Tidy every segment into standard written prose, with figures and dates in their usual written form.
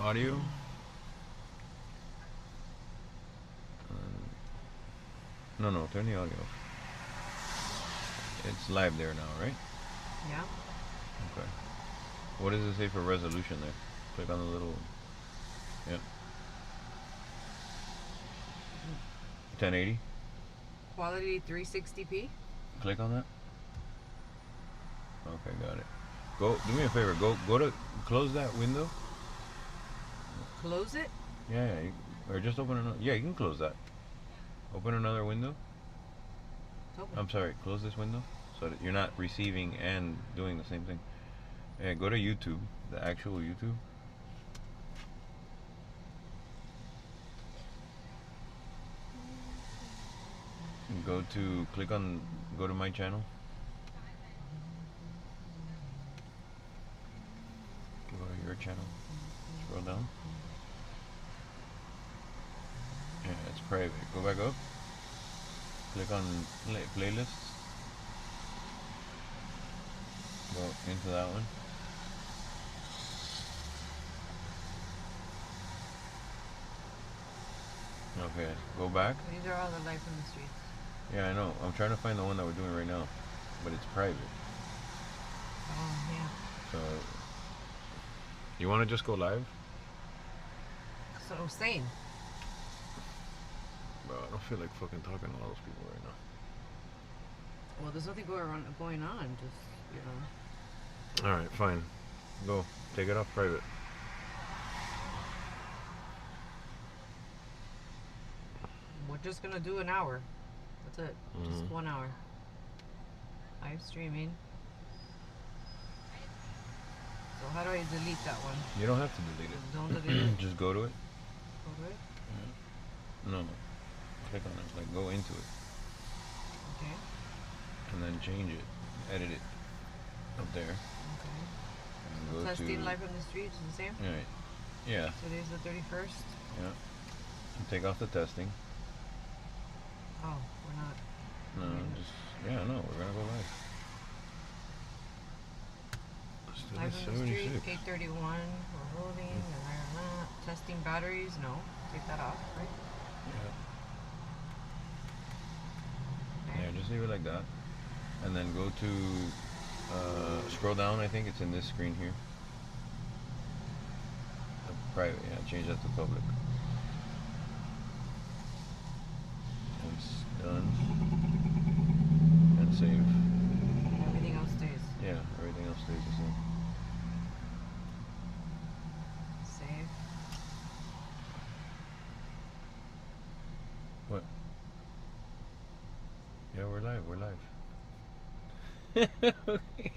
audio. No, turn the audio off. It's live there now, right? Yeah. Okay. What does it say for resolution there? Click on the little... Yeah. 1080? Quality 360p. Click on that. Okay, got it. Go, do me a favor. Go to, close that window. Close it? Yeah, or just open another. Yeah, you can close that. Open another window. Open. I'm sorry, close this window so that you're not receiving and doing the same thing. Yeah, go to YouTube, the actual YouTube. And go to, go to my channel. Go to your channel. Scroll down. Yeah, it's private. Go back up. Click on playlists. Go into that one. Okay, go back. These are all the life in the streets. Yeah, I know. I'm trying to find the one that we're doing right now, but it's private. Oh, yeah. So, you want to just go live? That's what I was saying. Bro, I don't feel like fucking talking to all those people right now. Well, there's nothing going on. Just, you know. Alright, fine. Go. Take it off private. We're just gonna do an hour. That's it. Just 1 hour. Live streaming. So how do I delete that one? You don't have to delete it. Don't delete it. Just go to it. Go to it. Yeah. No. Click on it. Like, go into it. Okay. And then change it. Edit it. Up there. Okay. And So go testing to... live on the streets is the same? Alright. Yeah. Today's the 31st? Yeah. And take off the testing. Oh, we're not. No, just... Yeah, no, we're gonna go live. Let's do Live this on the street, 76. 831. We're holding, and testing batteries. No, take that off, right? Yeah. Okay. Yeah, just leave it like that. And then go to... scroll down, I think it's in this screen here. Private, yeah, change that to public. And it's done. And save. Everything else stays. Yeah, everything else stays the same. Save. What? Yeah, we're live, we're live. Okay.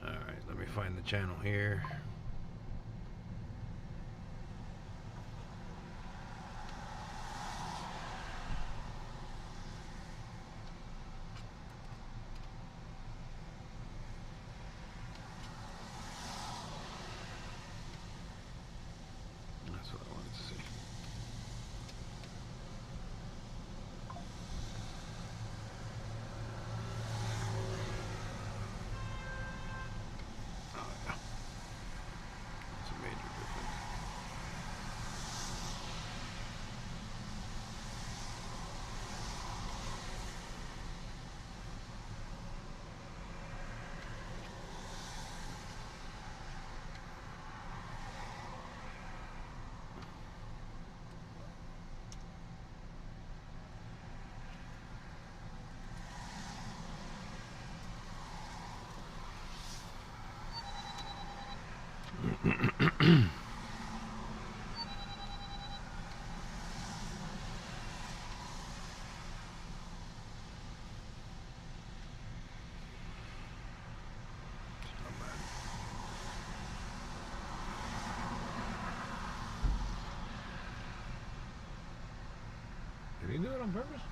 Alright, let me find the channel here. That's what I wanted to see. Oh yeah. That's a major difference. Not bad. Did he do it on purpose?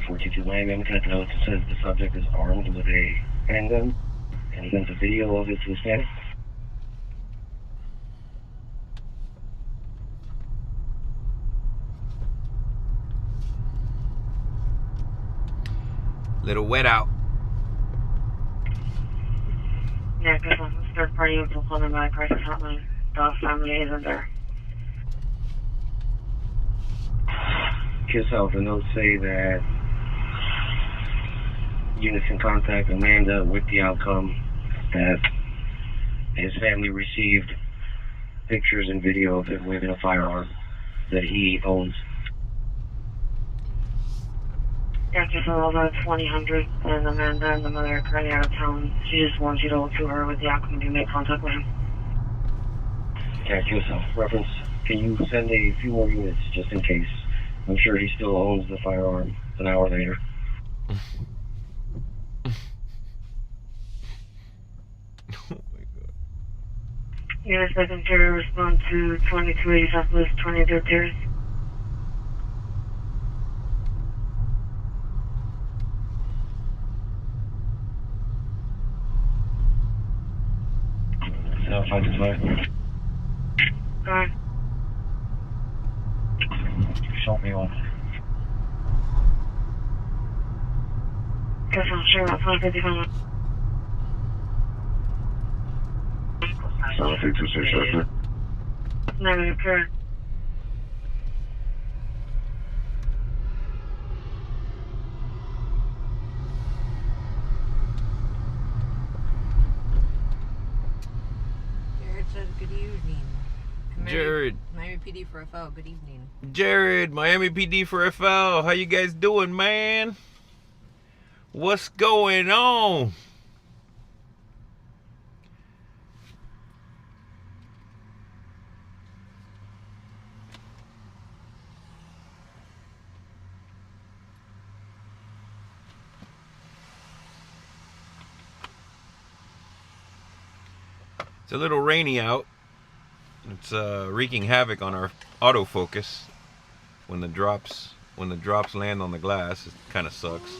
.42 Miami, I'm looking at the notes. It says the subject is armed with a handgun and sent a video of it to the staff. Little wet out. Yeah, because I'm a third party with calling my crisis hotline. The family isn't there. Kiss out. The notes say that units in contact Amanda with the outcome that his family received pictures and video of him waving a firearm that he owns. Yeah, just over 2000, and Amanda and the mother are currently out of town. She just wants you to hold to her with the outcome to make contact with him. Yeah, yourself. Reference, can you send a few more units just in case? I'm sure he still owns the firearm an hour later. Oh my god. Units second to respond to 2280 Southwest 23rd Terrace. No, 525. Alright. Show me one. Guess I'm sure about 555. Sound 326, sir. Negative, correct. Jared says good evening. Jared. Miami PD for FL, good evening. Jared, Miami PD for FL. How you guys doing, man? What's going on? It's a little rainy out. It's wreaking havoc on our autofocus. When the drops land on the glass, it kind of sucks.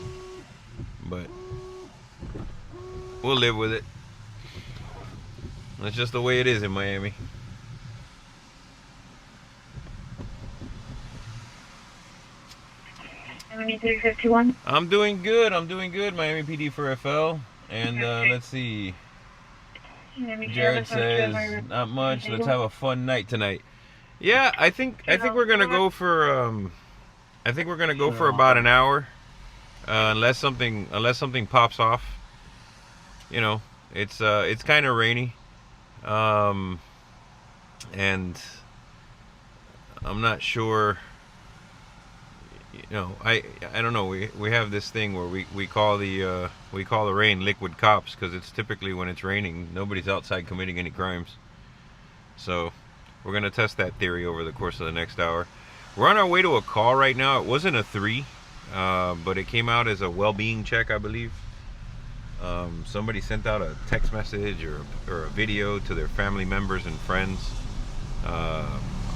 But we'll live with it. That's just the way it is in Miami. Miami 351. I'm doing good, Miami PD for FL. And let's see. Jared says, not much. Let's have a fun night tonight. Yeah, I think we're gonna go for about an hour, unless something pops off. You know, it's kind of rainy, and I'm not sure. You know, I don't know. We have this thing where we call the rain liquid cops, because it's typically when it's raining, nobody's outside committing any crimes. So we're gonna test that theory over the course of the next hour. We're on our way to a call right now. It wasn't a 3, but it came out as a well-being check, I believe. Somebody sent out a text message or a video to their family members and friends. I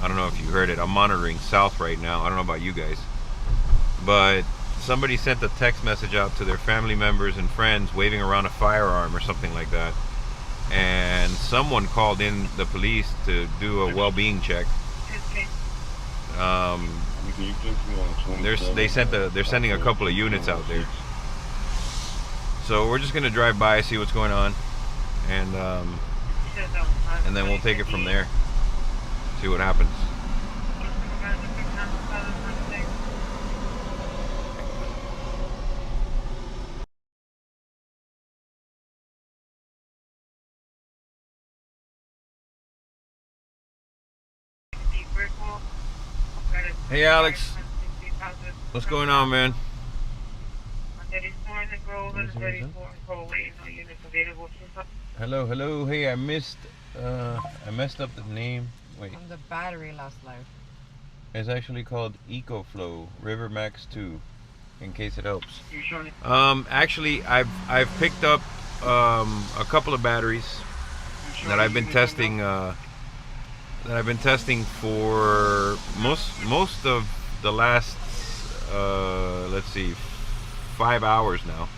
don't know if you heard it. I'm monitoring south right now. I don't know about you guys. But somebody sent a text message out to their family members and friends waving around a firearm or something like that. And someone called in the police to do a well-being check. They're sending a couple of units out there. So we're just gonna drive by, see what's going on, and then we'll take it from there. See what happens. Hey Alex, what's going on, man? Hello, hello. Hey, I messed up the name. Wait. On the battery last life. It's actually called EcoFlow River Max 2, in case it helps. Actually, I've picked up a couple of batteries that I've been testing. For most of the last let's see, 5 hours now.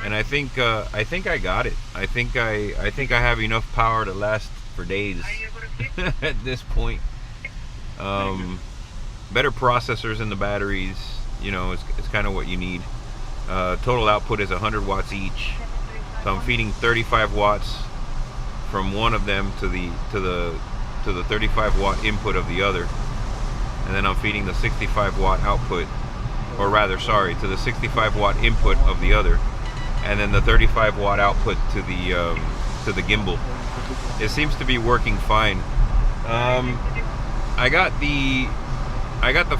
And I think I got it. I think I have enough power to last for days at this point. Better processors in the batteries, you know, it's kind of what you need. Total output is 100 watts each, so I'm feeding 35 watts from one of them to the 35 watt input of the other, and then I'm feeding the 65 watt output, or rather, sorry, to the 65 watt input of the other, and then the 35 watt output to the gimbal. It seems to be working fine. I got the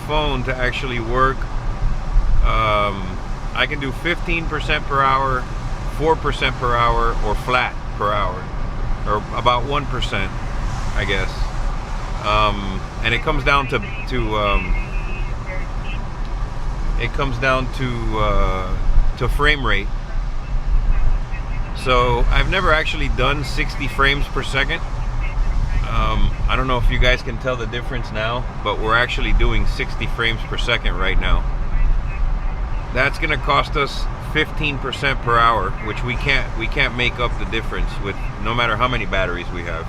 phone to actually work. I can do 15% per hour, 4% per hour, or flat per hour, or about 1%, I guess. And it comes down to frame rate. So I've never actually done 60 frames per second. I don't know if you guys can tell the difference now, but we're actually doing 60 frames per second right now. That's gonna cost us 15% per hour, which we can't make up the difference with, no matter how many batteries we have.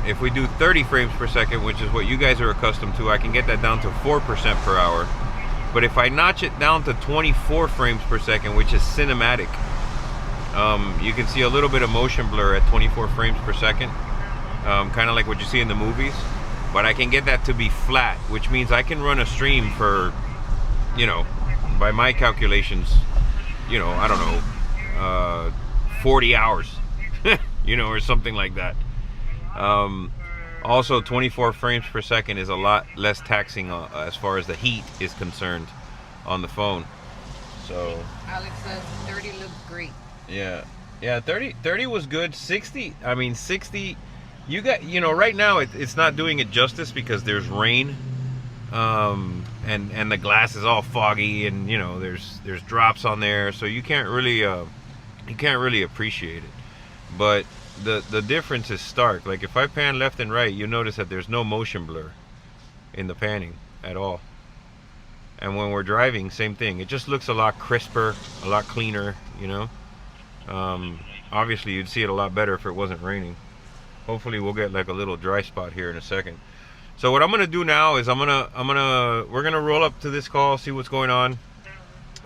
If we do 30 frames per second, which is what you guys are accustomed to, I can get that down to 4% per hour. But if I notch it down to 24 frames per second, which is cinematic, you can see a little bit of motion blur at 24 frames per second, kind of like what you see in the movies. But I can get that to be flat, which means I can run a stream for, you know, by my calculations, you know, I don't know, 40 hours, you know, or something like that. Also, 24 frames per second is a lot less taxing as far as the heat is concerned on the phone. So Alex says 30 looks great. yeah, 30 was good. 60, I mean 60, you got, you know, right now it's not doing it justice because there's rain, and the glass is all foggy, and you know there's drops on there, so you can't really appreciate it. But the difference is stark. Like if I pan left and right, you notice that there's no motion blur in the panning at all. And when we're driving, same thing. It just looks a lot crisper, a lot cleaner, you know. Obviously you'd see it a lot better if it wasn't raining. Hopefully we'll get like a little dry spot here in a second. So what I'm gonna do now is we're gonna roll up to this call, see what's going on,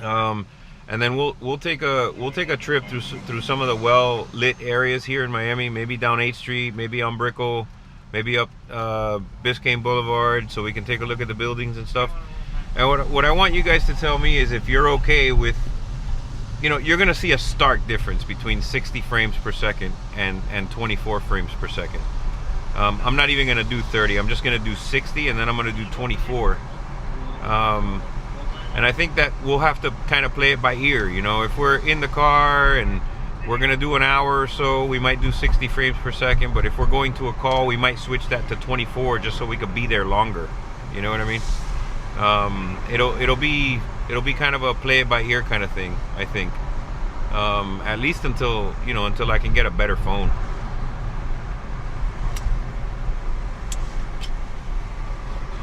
and then we'll take a trip through some of the well lit areas here in Miami. Maybe down 8th Street, maybe on Brickell, maybe up Biscayne Boulevard, so we can take a look at the buildings and stuff. And what I want you guys to tell me is if you're okay with, you know, you're gonna see a stark difference between 60 frames per second and 24 frames per second. I'm not even gonna do 30. I'm just gonna do 60, and then I'm gonna do 24. And I think that we'll have to kind of play it by ear. You know, if we're in the car and we're gonna do an hour or so, we might do 60 frames per second. But if we're going to a call, we might switch that to 24 just so we could be there longer. You know what I mean? It'll be kind of a play it by ear kind of thing, I think. At least until I can get a better phone.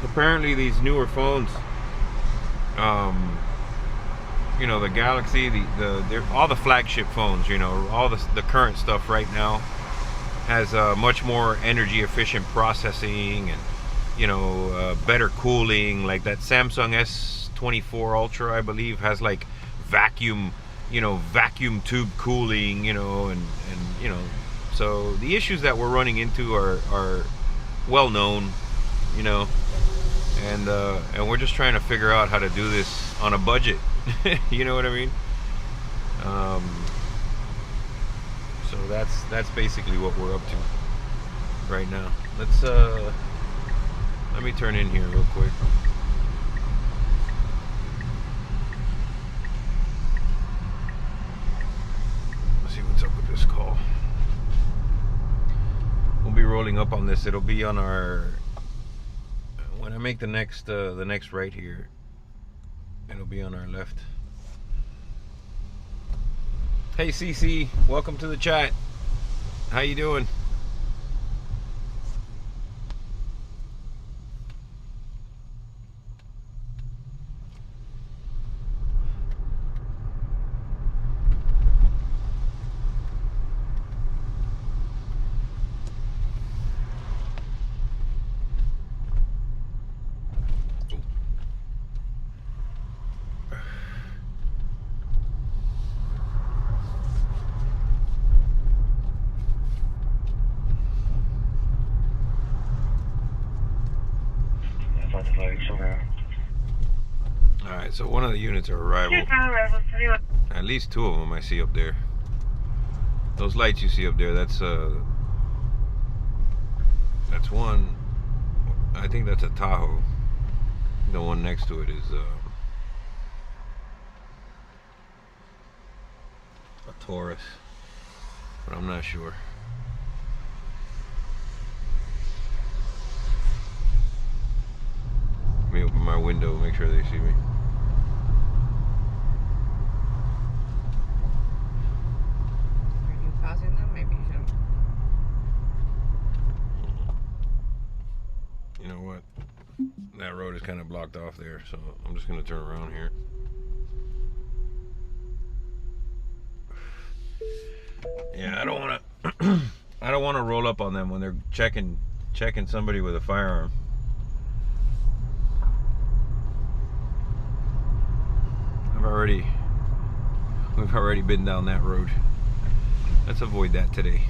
Apparently these newer phones, you know, the Galaxy, they're all the flagship phones, you know, all the current stuff right now has much more energy efficient processing and, you know, better cooling. Like that Samsung S24 Ultra, I believe, has like vacuum tube cooling, you know, and you know, so the issues that we're running into are well known, you know, and we're just trying to figure out how to do this on a budget. You know what I mean? So that's basically what we're up to right now. Let me turn in here real quick. Let's see what's up with this call. We'll be rolling up on this. It'll be on our, when I make the next right here, it'll be on our left. Hey CC, welcome to the chat. How you doing? Alright, so one of the units are arrival. At least two of them I see up there. Those lights you see up there, that's one. I think that's a Tahoe. The one next to it is a Taurus, but I'm not sure. Let me open my window, make sure they see me. Are you passing them? Maybe you should. You know what? That road is kind of blocked off there, so I'm just gonna turn around here. Yeah, I don't want to. I don't want to roll up on them when they're checking somebody with a firearm. We've already been down that road. Let's avoid that today.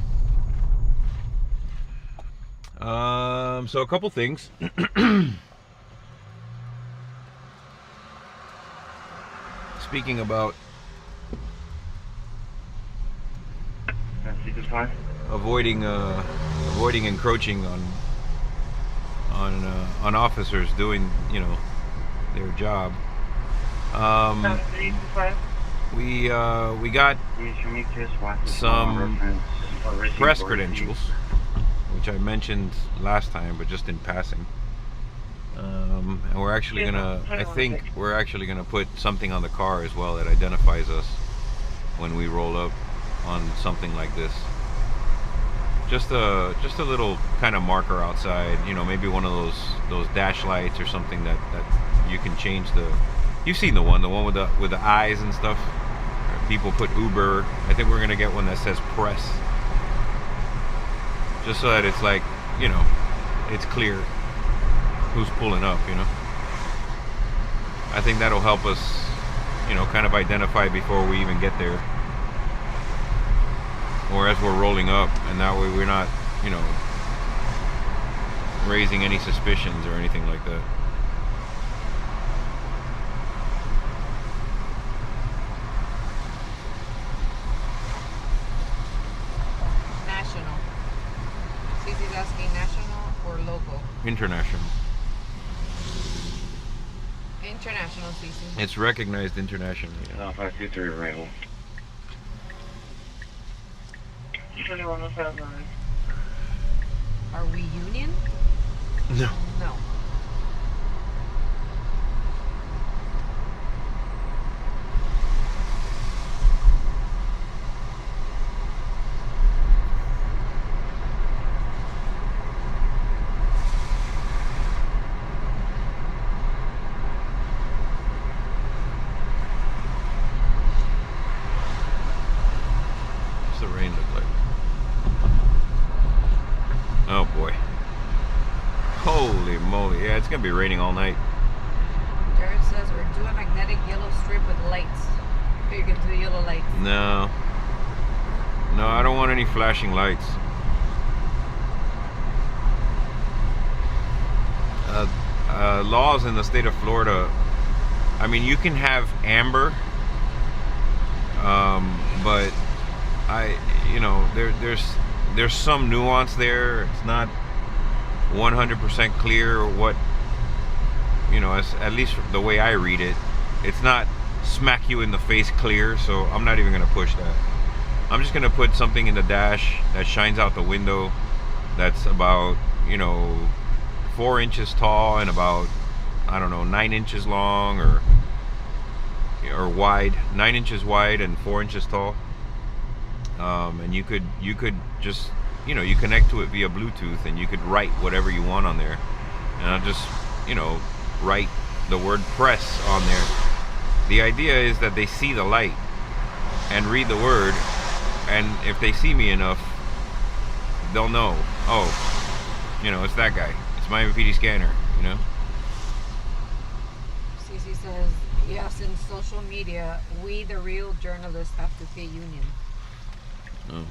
So a couple things. Speaking about avoiding encroaching on officers doing, you know, their job. We got some press credentials, which I mentioned last time, but just in passing. And we're actually gonna, I think we're actually gonna put something on the car as well that identifies us when we roll up on something like this. Just a little kind of marker outside, you know, maybe one of those dash lights or something that you can change the. You've seen the one with the eyes and stuff. People put Uber. I think we're gonna get one that says press, just so that it's like, you know, it's clear who's pulling up. You know, I think that'll help us, you know, kind of identify before we even get there, or as we're rolling up, and that way we're not, you know, raising any suspicions or anything like that. Asking national or local? International. International, CC. It's recognized internationally. Yeah. 523 arrival. 2107. Are we union? No. No. It's gonna be raining all night. Jared says we're doing a magnetic yellow strip with lights. You can do yellow lights. No, I don't want any flashing lights. Laws in the state of Florida, I mean, you can have amber, but you know, there's some nuance there. It's not 100% clear, or what, you know, at least the way I read it, it's not smack you in the face clear, so I'm not even gonna push that. I'm just gonna put something in the dash that shines out the window, that's about, you know, 4 inches tall and about, I don't know, 9 inches long, or wide, 9 inches wide and 4 inches tall. And you could just, you know, you connect to it via Bluetooth, and you could write whatever you want on there. And I'll just, you know, write the word press on there. The idea is that they see the light and read the word, and if they see me enough, they'll know, oh, you know, it's that guy. It's my MPD scanner, you know? CC says, yes, in social media, we, the real journalists, have to pay union. Oh.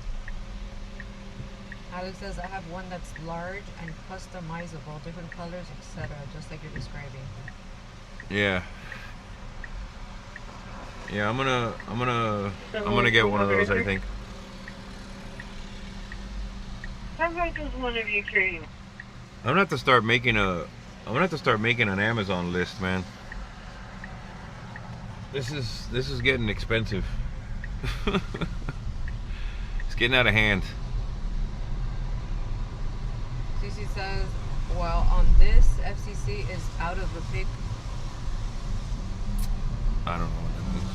Alex says, I have one that's large and customizable, different colors, etc., just like you're describing. Yeah. Yeah, I'm gonna get one of those, I think. How about does one of you carry? I'm gonna have to start making an Amazon list, man. This is getting expensive. It's getting out of hand. CC says, well, on this, FCC is out of the pic. I don't know what that means.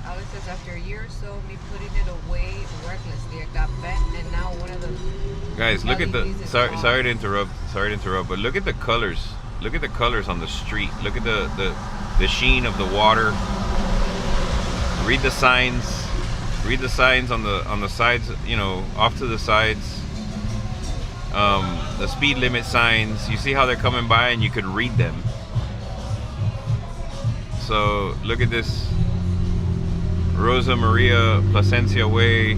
Alex says, after a year or so, me putting it away recklessly, it got bent, and now one of the guys, look at the LEDs is sorry off. to interrupt, but look at the colors. Look at the colors on the street. Look at the sheen of the water. Read the signs. Read the signs on the sides, you know, off to the sides. The speed limit signs. You see how they're coming by, and you could read them. So look at this. Rosa Maria Placencia Way.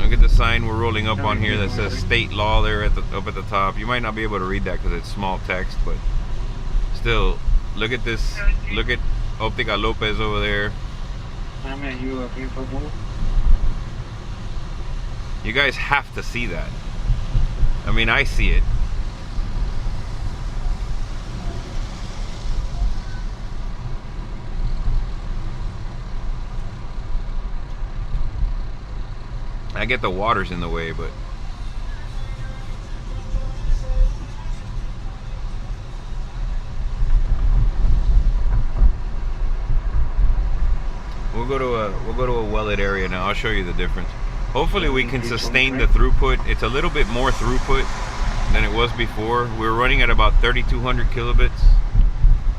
Look at the sign we're rolling up on here that says state law there up at the top. You might not be able to read that because it's small text, but still, look at this. Look at Optica Lopez over there. You guys have to see that. I mean, I see it. I get the water's in the way, but we'll go to a well-lit area now. I'll show you the difference. Hopefully we can sustain the throughput. It's a little bit more throughput than it was before. We were running at about 3,200 kilobits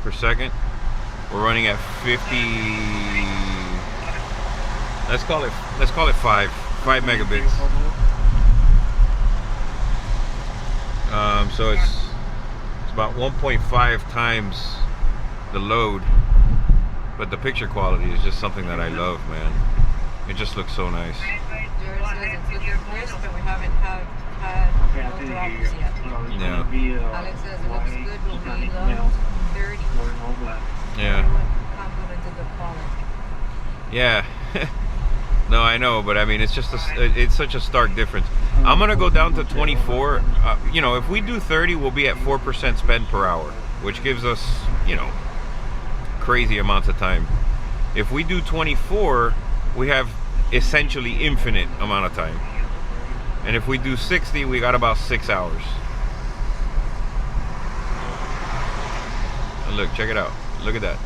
per second. We're running at 50. Let's call it 5 megabits. So it's about 1.5 times the load, but the picture quality is just something that I love, man. It just looks so nice. Jared says it's looking crisp, but we haven't had no drops yet. Yeah. Alex says it looks good, but we love 30. Yeah. Everyone complimented the quality. Yeah. No, I know, but I mean, it's just it's such a stark difference. I'm gonna go down to 24. You know, if we do 30, we'll be at 4% spend per hour, which gives us, you know, crazy amounts of time. If we do 24, we have essentially infinite amount of time. And if we do 60, we got about 6 hours. And look, check it out. Look at that.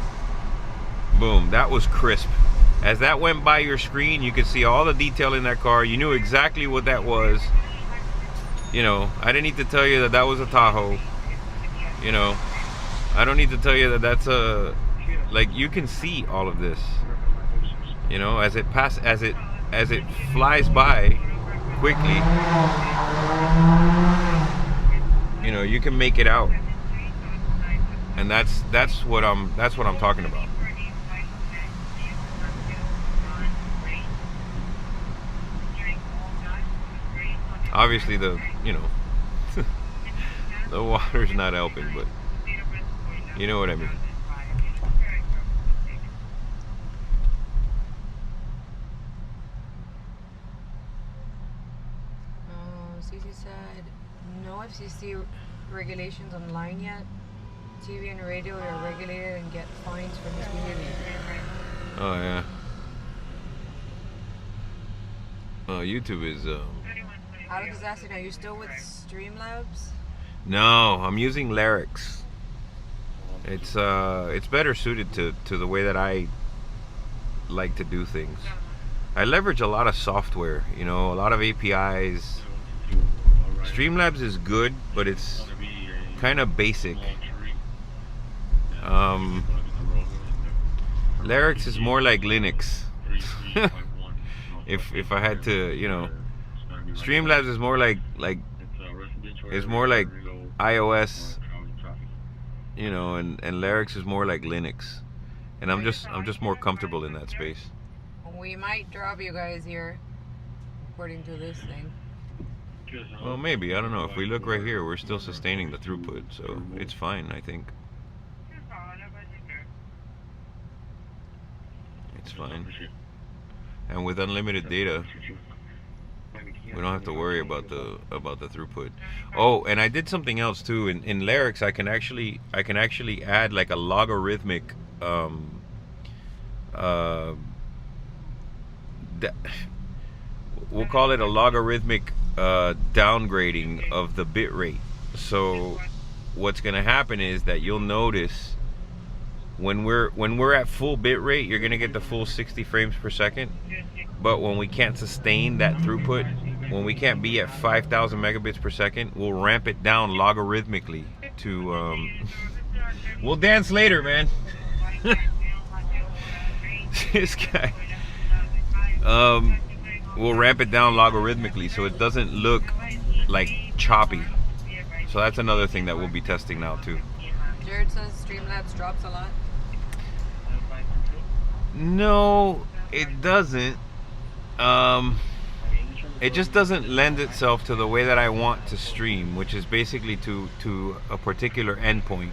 Boom, that was crisp. As that went by your screen, you could see all the detail in that car. You knew exactly what that was. You know, I didn't need to tell you that that was a Tahoe. You know, I don't need to tell you that that's a, like, you can see all of this. You know, as it flies by quickly, you know, you can make it out. And that's what I'm talking about. Obviously the water's not helping, but you know what I mean. Cece said, no FCC regulations online yet. TV and radio are regulated and get fines for misbehaving. Oh yeah. Oh, YouTube is. Out of this asking, are you still with Streamlabs? No, I'm using Lyrics. It's better suited to the way that I like to do things. I leverage a lot of software, you know, a lot of APIs. Streamlabs is good, but it's kind of basic. Lyrics is more like Linux. if I had to, you know, Streamlabs is more like iOS, you know, and Lyrics is more like Linux. And I'm just more comfortable in that space. We might drop you guys here, according to this thing. Well, maybe, I don't know. If we look right here, we're still sustaining the throughput, so it's fine, I think. It's fine. And with unlimited data, we don't have to worry about the throughput. Oh, and I did something else too. In Lyrics, I can actually add like a logarithmic we'll call it a logarithmic downgrading of the bit rate. So what's going to happen is that you'll notice when we're at full bit rate, you're going to get the full 60 frames per second. But when we can't sustain that throughput, when we can't be at 5,000 megabits per second, we'll ramp it down logarithmically to we'll dance later, man. This guy. We'll ramp it down logarithmically so it doesn't look like choppy. So that's another thing that we'll be testing now too. Jared says Streamlabs drops a lot. No, it doesn't. It just doesn't lend itself to the way that I want to stream, which is basically to a particular endpoint,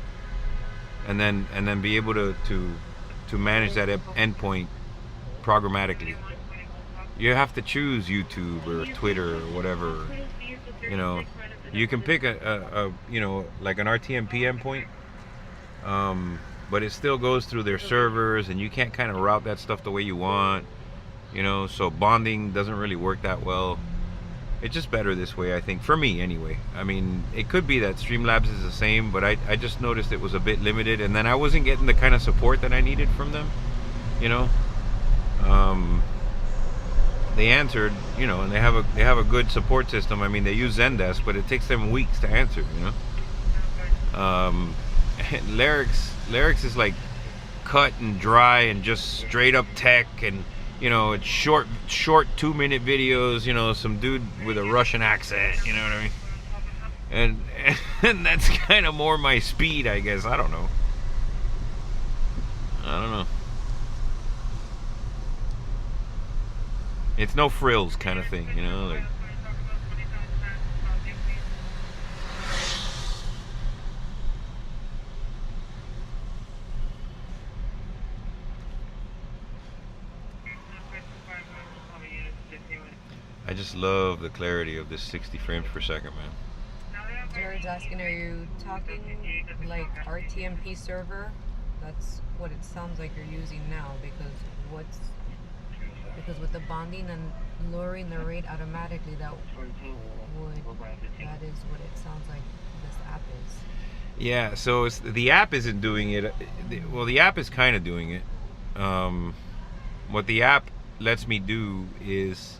and then be able to manage that endpoint programmatically. You have to choose YouTube or Twitter or whatever. You know, you can pick a you know, like an RTMP endpoint, but it still goes through their servers, and you can't kind of route that stuff the way you want. You know, so bonding doesn't really work that well. It's just better this way, I think, for me anyway. I mean, it could be that Streamlabs is the same, but I just noticed it was a bit limited, and then I wasn't getting the kind of support that I needed from them, you know. They answered, you know, and they have a good support system. I mean, they use Zendesk, but it takes them weeks to answer, you know. And Lyrics is like cut and dry and just straight up tech, and you know, it's short 2-minute videos, you know, some dude with a Russian accent, you know what I mean? And that's kind of more my speed, I guess. I don't know. It's no frills kind of thing, you know, like. I just love the clarity of this 60 frames per second, man. Jared's asking, are you talking like RTMP server? That's what it sounds like you're using now, because with the bonding and lowering the rate automatically, that is what it sounds like this app is. Yeah, so the app isn't doing it. Well, the app is kind of doing it. What the app lets me do is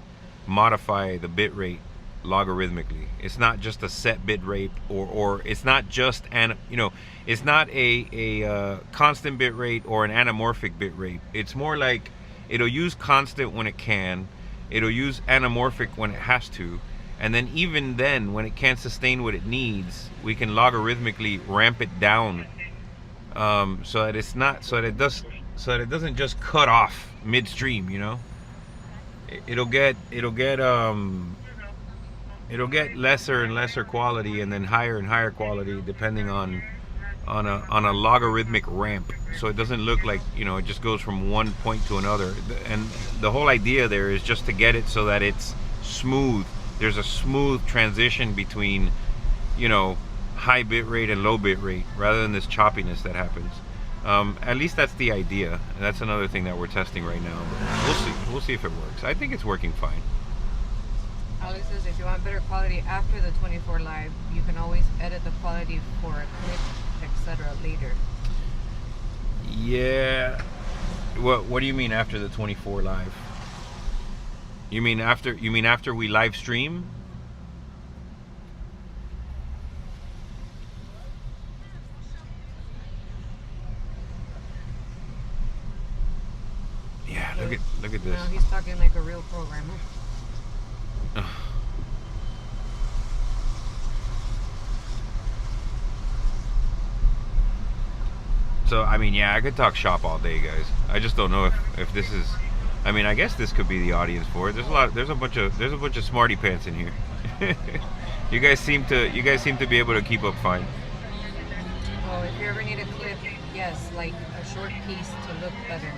modify the bit rate logarithmically. It's not just a set bit rate, or it's not just it's not a constant bit rate or an anamorphic bit rate. It's more like it'll use constant when it can, it'll use anamorphic when it has to, and then even then, when it can't sustain what it needs, we can logarithmically ramp it down, so that it doesn't just cut off midstream, you know. It'll get lesser and lesser quality, and then higher and higher quality, depending on a logarithmic ramp. So it doesn't look like, you know, it just goes from one point to another. And the whole idea there is just to get it so that it's smooth there's a smooth transition between, you know, high bit rate and low bit rate, rather than this choppiness that happens. At least that's the idea, and that's another thing that we're testing right now. But we'll see if it works. I think it's working fine. Alex says if you want better quality after the 24 live, you can always edit the quality for a clip, etc. later. Yeah. What do you mean after the 24 live? You mean after we live stream? Yeah, look at this. No, he's talking like a real programmer. So I mean, yeah, I could talk shop all day, guys. I just don't know if this is. I mean, I guess this could be the audience for it. There's a bunch of smarty pants in here. You guys seem to be able to keep up fine. Oh, if you ever need a clip, yes, like a short piece to look better.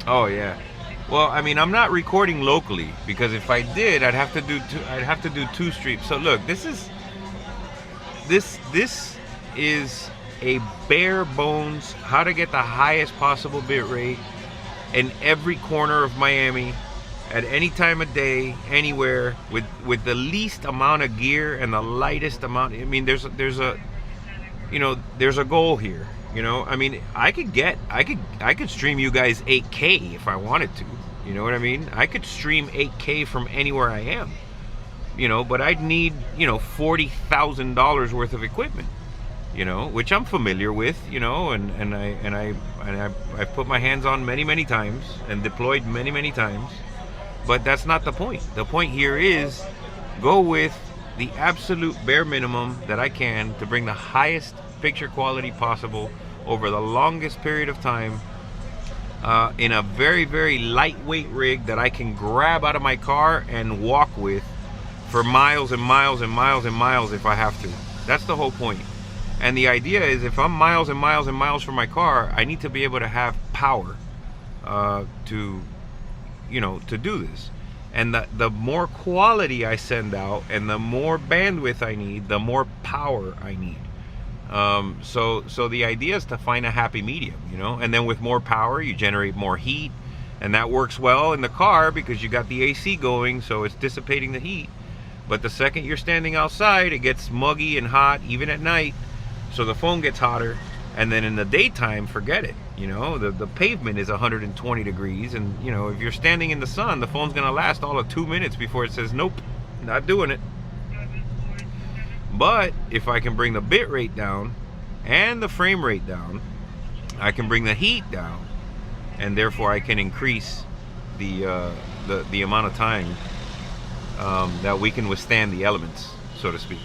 Oh yeah. Well, I mean, I'm not recording locally because if I did, I'd have to do two streams. So look, this is a bare bones how to get the highest possible bit rate in every corner of Miami at any time of day, anywhere, with the least amount of gear and the lightest amount. I mean, there's a goal here. You know, I mean, I could stream you guys 8K if I wanted to. You know what I mean? I could stream 8K from anywhere I am. You know, but I'd need, you know, $40,000 worth of equipment. You know, which I'm familiar with. You know, and I've put my hands on many times and deployed many times. But that's not the point. The point here is go with the absolute bare minimum that I can to bring the highest picture quality possible over the longest period of time in a very lightweight rig that I can grab out of my car and walk with for miles and miles and miles and miles if I have to. That's the whole point. And the idea is if I'm miles and miles and miles from my car, I need to be able to have power to do this. And the more quality I send out and the more bandwidth I need, the more power I need. So the idea is to find a happy medium, you know, and then with more power you generate more heat, and that works well in the car because you got the AC going, so it's dissipating the heat. But the second you're standing outside, it gets muggy and hot even at night, so the phone gets hotter. And then in the daytime, forget it. You know, the pavement is 120 degrees, and you know, if you're standing in the sun, the phone's gonna last all of 2 minutes before it says nope, not doing it. But if I can bring the bit rate down and the frame rate down, I can bring the heat down, and therefore I can increase the amount of time that we can withstand the elements, so to speak.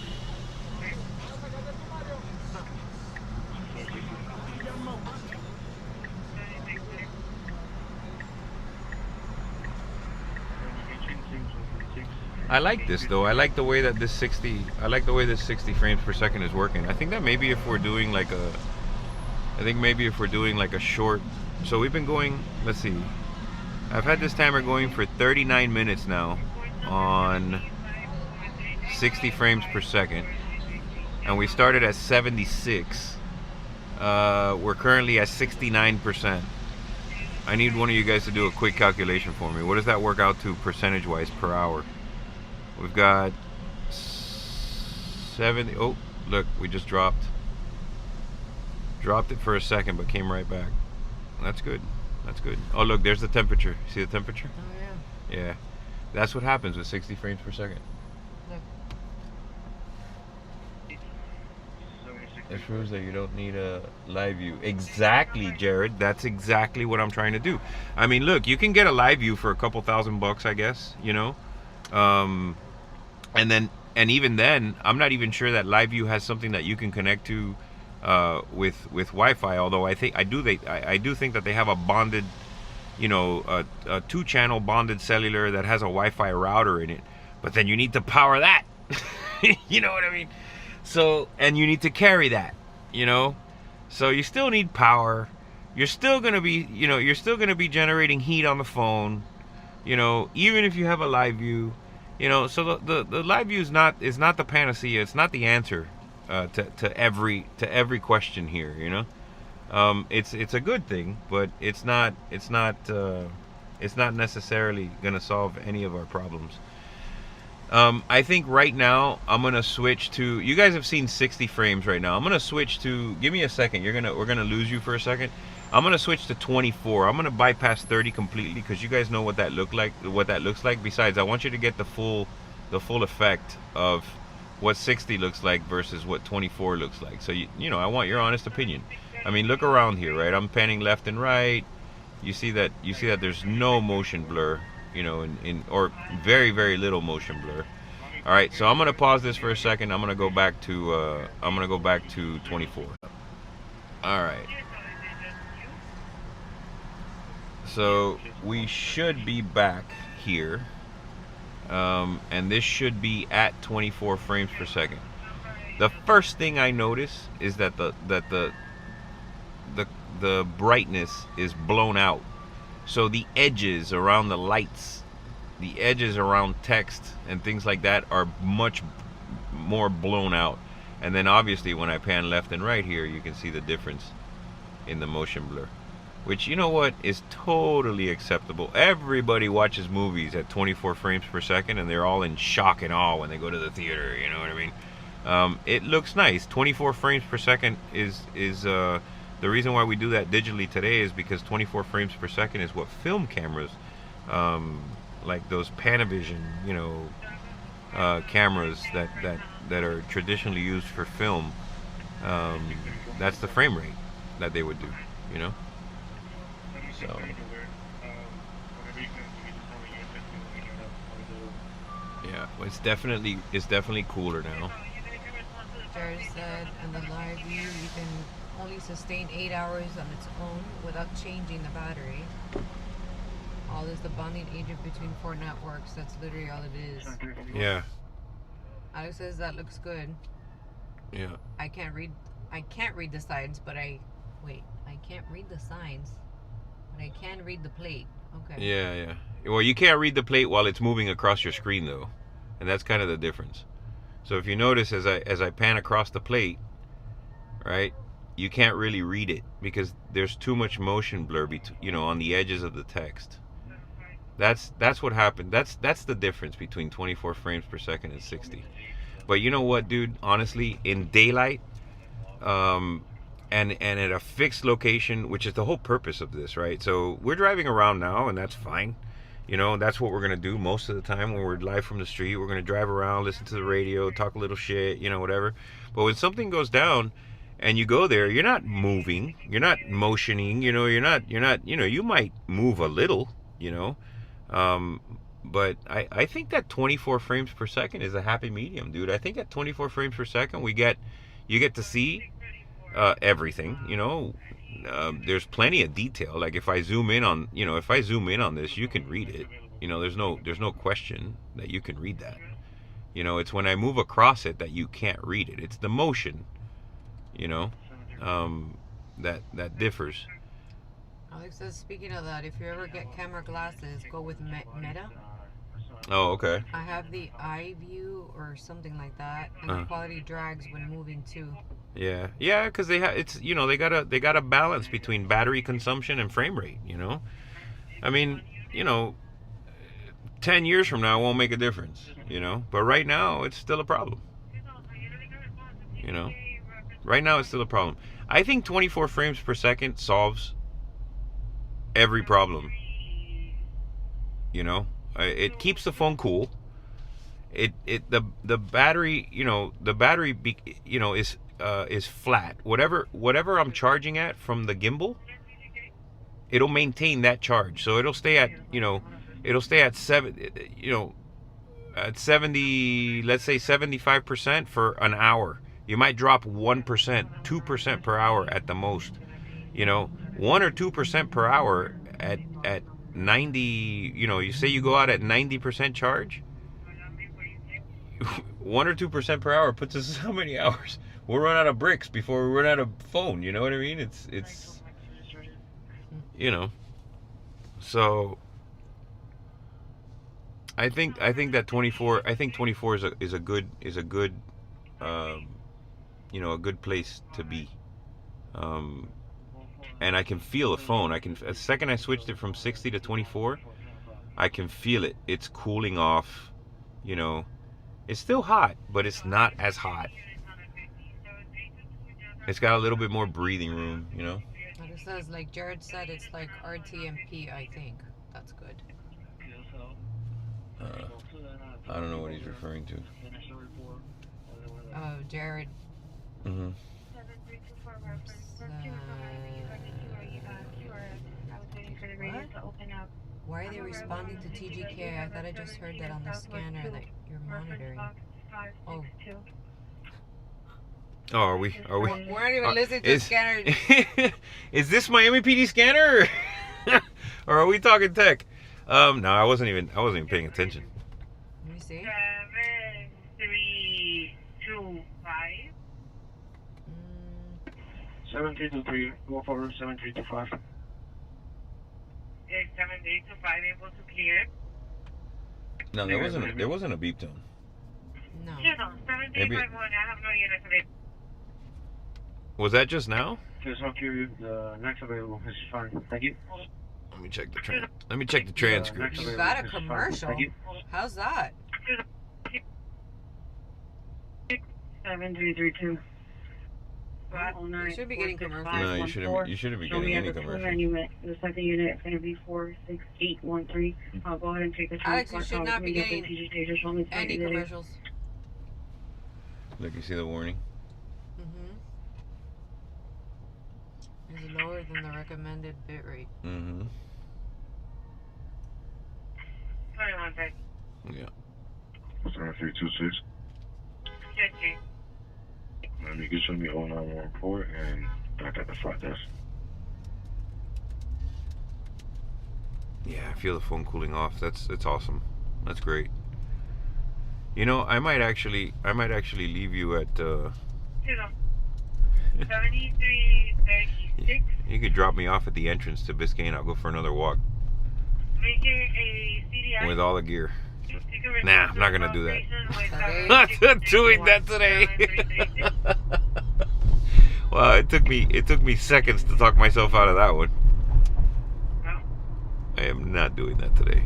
I like this though. I like the way that this 60 frames per second is working. I think that maybe if we're doing like a short, so we've been going, let's see, I've had this timer going for 39 minutes now on 60 frames per second, and we started at 76. We're currently at 69%. I need one of you guys to do a quick calculation for me. What does that work out to percentage wise per hour? We've got 70. Oh, look, we just dropped it for a second, but came right back. That's good. That's good. Oh, look, there's the temperature. See the temperature? Oh yeah. Yeah, that's what happens with 60 frames per second. Look. It proves that you don't need a live view. Exactly, Jared. That's exactly what I'm trying to do. I mean, look, you can get a live view for a couple $1,000, I guess. You know. And even then, I'm not even sure that Live View has something that you can connect to with Wi-Fi. Although I do think that they have a bonded, you know, a 2-channel bonded cellular that has a Wi-Fi router in it. But then you need to power that. You know what I mean? So, and you need to carry that. You know, so you still need power. You're still gonna be generating heat on the phone. You know, even if you have a live view, You know, so the live view is not the panacea. It's not the answer to every question here. You know, it's a good thing, but it's not necessarily gonna solve any of our problems. I think right now I'm gonna switch to. You guys have seen 60 frames right now. I'm gonna switch to. Give me a second. We're gonna lose you for a second. I'm gonna switch to 24. I'm gonna bypass 30 completely because you guys know what that looks like. Besides, I want you to get the full effect of what 60 looks like versus what 24 looks like. So you know, I want your honest opinion. I mean, look around here, right? I'm panning left and right. You see that there's no motion blur, you know, or very little motion blur. All right, so I'm gonna pause this for a second. I'm gonna go back to 24. All right. So we should be back here, and this should be at 24 frames per second. The first thing I notice is that the brightness is blown out. So the edges around the lights, the edges around text and things like that are much more blown out. And then obviously when I pan left and right here, you can see the difference in the motion blur, which, you know what, is totally acceptable. Everybody watches movies at 24 frames per second and they're all in shock and awe when they go to the theater, you know what I mean? It looks nice. 24 frames per second is the reason why we do that digitally today is because 24 frames per second is what film cameras, like those Panavision, you know, cameras that are traditionally used for film, that's the frame rate that they would do, you know. So yeah, it's definitely cooler now. Jared said in the live view you can only sustain 8 hours on its own without changing the battery. All is the bonding agent between 4 networks. That's literally all it is. Yeah. Alex says that looks good. Yeah. I can't read the signs, but I can't read the signs, but I can read the plate. Okay. Yeah. Well, you can't read the plate while it's moving across your screen though, and that's kind of the difference. So if you notice as I pan across the plate, right, you can't really read it because there's too much motion blur, you know, on the edges of the text. That's what happened. That's the difference between 24 frames per second and 60. But you know what, dude? Honestly, in daylight, and at a fixed location, which is the whole purpose of this, right? So we're driving around now, and that's fine. You know, that's what we're gonna do most of the time when we're live from the street. We're gonna drive around, listen to the radio, talk a little shit, you know, whatever. But when something goes down and you go there, you're not moving, you're not motioning, you know, you're not, you know, you might move a little, you know. But I think that 24 frames per second is a happy medium, dude. I think at 24 frames per second you get to see everything, you know. There's plenty of detail. Like if I zoom in on this, you can read it. You know, there's no question that you can read that. You know, it's when I move across it that you can't read it. It's the motion, you know, that differs. Alex says, speaking of that, if you ever get camera glasses, go with Meta. Oh, okay. I have the eye view or something like that, and the quality drags when moving too. Yeah, because it's, you know, they got a balance between battery consumption and frame rate. You know, I mean, you know, 10 years from now it won't make a difference. You know, but right now it's still a problem. You know, right now it's still a problem. I think 24 frames per second solves every problem. You know, it keeps the phone cool. The battery, you know, is flat. Whatever I'm charging at from the gimbal, it'll maintain that charge. So it'll stay at, you know, at 70, let's say 75% for an hour. You might drop 1%, 2% per hour at the most. You know, 1 or 2% per hour at 90, you know, you say you go out at 90% charge, 1 or 2% per hour puts us how many hours? We'll run out of bricks before we run out of phone, you know what I mean? It's you know, so I think that 24. I think 24 is a good um, a good place to be. Um, and I can feel the phone. The second I switched it from 60 to 24, I can feel it. It's cooling off. You know, it's still hot, but it's not as hot. It's got a little bit more breathing room. Like it says, like Jared said, it's like RTMP. I think that's good. I don't know what he's referring to. Oh, Jared. Mm-hmm. What? Why are they responding to TGK? I thought I just heard that on the scanner that you're monitoring. Oh. Oh, are we? We're not even listening to the scanner. Is this Miami PD scanner, or are we talking tech? No, I wasn't even paying attention. Let me see. 7325. 7323. Go forward. 7325. 7325 able to clear. No, there wasn't a beep tone. No. 7351. I have no unit available. Was that just now? Just not curious. The next available is fine. Thank you. Let me check the transcript. You got a commercial. How's that? 7332. You should be getting commercials. No, you shouldn't be getting any commercials. The second unit is going to be 46813. I'll go ahead and take the Alex, you should not be getting any commercials. Look, you see the warning? Is lower than the recommended bit rate. Mm-hmm. 21 sec. Yeah. 7326. Yes, sir. You can show me 0914 report and back at the front desk. Yeah, I feel the phone cooling off. It's awesome. That's great. I might actually leave you at 7336. You could drop me off at the entrance to Biscayne. I'll go for another walk Make it a CDI. with all the gear. Nah, I'm not gonna do that. Okay. Not doing that today. Well, it took me seconds to talk myself out of that one. I am not doing that today.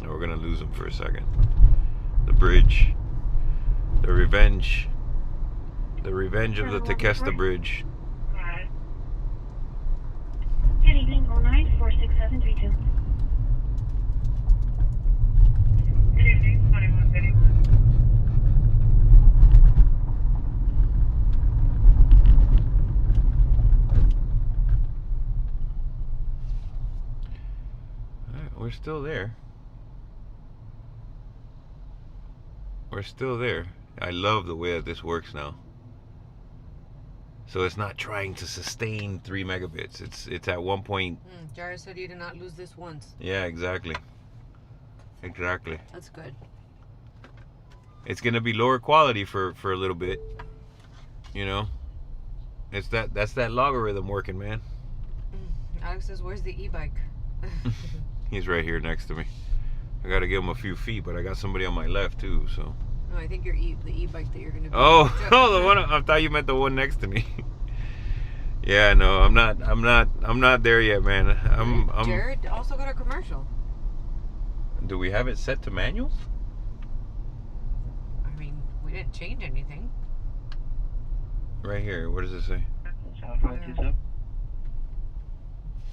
We're gonna lose him for a second. The bridge. The revenge of the Tequesta Bridge. Good evening, 094672. Good evening, 2131. Alright, we're still there. We're still there. I love the way that this works now. So it's not trying to sustain 3 megabits. It's at 1 point. Jared said you did not lose this once. Yeah, exactly. Exactly. That's good. It's gonna be lower quality for a little bit. That's that logarithm working, man. Alex says, "Where's the e-bike?" He's right here next to me. I gotta give him a few feet, but I got somebody on my left too. So. No, I think the e-bike that you're gonna be. Oh, the one. I thought you meant the one next to me. Yeah, no, I'm not there yet, man. I'm Jared also got a commercial. Do we have it set to manual? I mean, we didn't change anything. Right here. What does it say?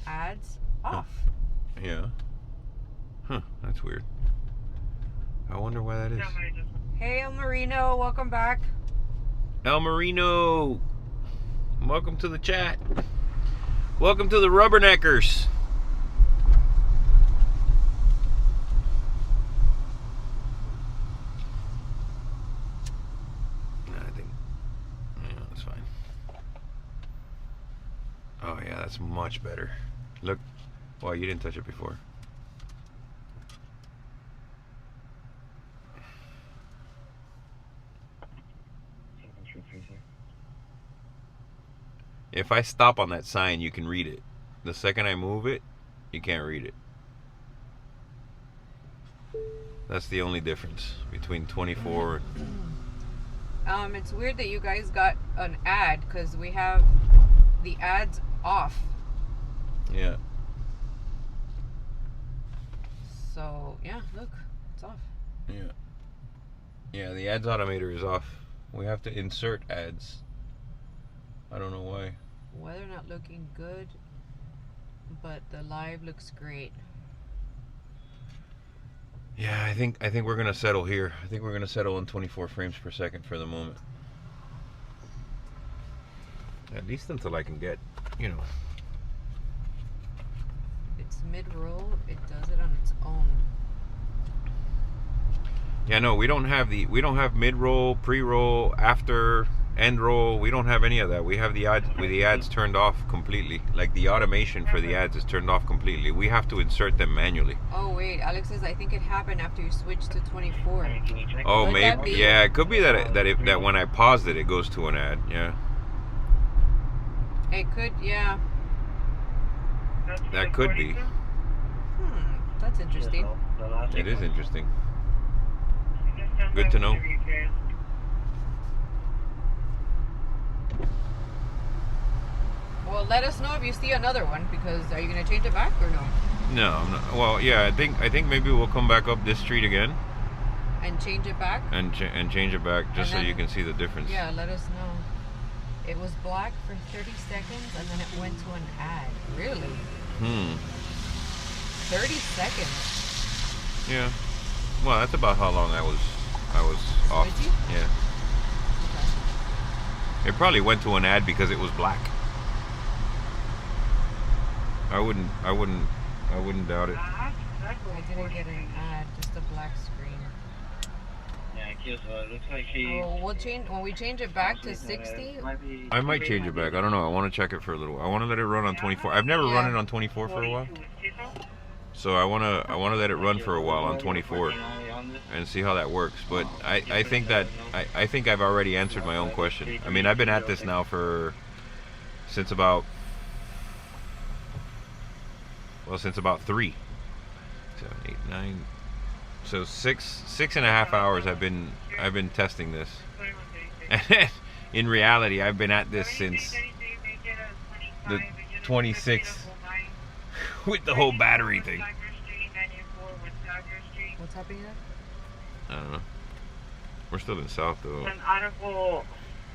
Ads off. Yeah. Huh. That's weird. I wonder why that is. Hey, El Marino, welcome back. El Marino, welcome to the chat. Welcome to the Rubberneckers. I think, yeah, that's fine. Oh yeah, that's much better. Look, well, you didn't touch it before. If I stop on that sign, you can read it. the second I move it, you can't read it. That's the only difference between 24. It's weird that you guys got an ad because we have the ads off. Yeah. So yeah, look, it's off. Yeah. Yeah, the ads automator is off. We have to insert ads. I don't know why. Weather not looking good, but the live looks great. Yeah, I think we're gonna settle here. I think we're gonna settle on 24 frames per second for the moment. At least until I can get, you know. It's mid-roll. It does it on its own. Yeah, no, we don't have mid-roll, pre-roll, after, end roll. We don't have any of that. We have the ads turned off completely. Like the automation for the ads is turned off completely. We have to insert them manually. Oh wait, Alex says I think it happened after you switched to 24. Oh, Could that maybe. be? Yeah, it could be that when I paused it, it goes to an ad. Yeah. It could, yeah. That could be. That's interesting. It is interesting. Good to know. Well, let us know if you see another one, because are you going to change it back or no? No, I'm not. Well, yeah, I think maybe we'll come back up this street again And change it back? and change it back just so And then- you can see the difference. Yeah, let us know. It was black for 30 seconds and then it went to an ad. Really? 30 seconds? Yeah. Well, that's about how long I was off. Switchy? Yeah. Okay. It probably went to an ad because it was black. I wouldn't doubt it. I didn't get an ad, just a black screen. Yeah, it looks like she... Oh, we'll change when we change it back to 60. I might change it back. I don't know. I want to check it for a little. I want to let it run on 24. I've never run it on 24 for a while. So I want to let it run for a while on 24 and see how that works. But I think I've already answered my own question. I mean, I've been at this now since about 3, 7, 8, 9. So six and a half hours I've been testing this. And in reality, I've been at this since the 26th with the whole battery thing. What's happening there? I don't know. We're still in South though. An audible...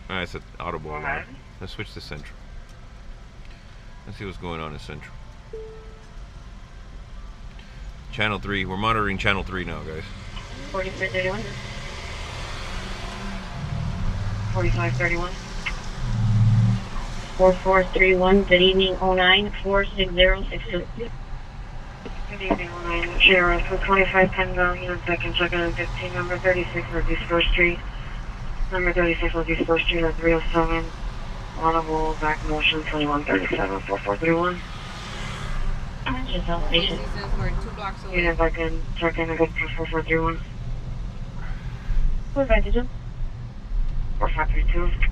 Alright, it's an audible Go alarm. ahead. Let's switch to Central. Let's see what's going on in Central. Channel 3. We're monitoring Channel 3 now, guys. 4331. 4531. 4431. Good evening, 09-46062. Good evening, 09. Sheriff for 25 Penn unit second, and 15, number 36 Northeast 1st Street. Number 36 Northeast 1st Street at 307. Audible, back motion, 2137, 4431. Just help He station. says we're 2 blocks away. Unit back in, check in, a good 4431. What advantage of? 4532.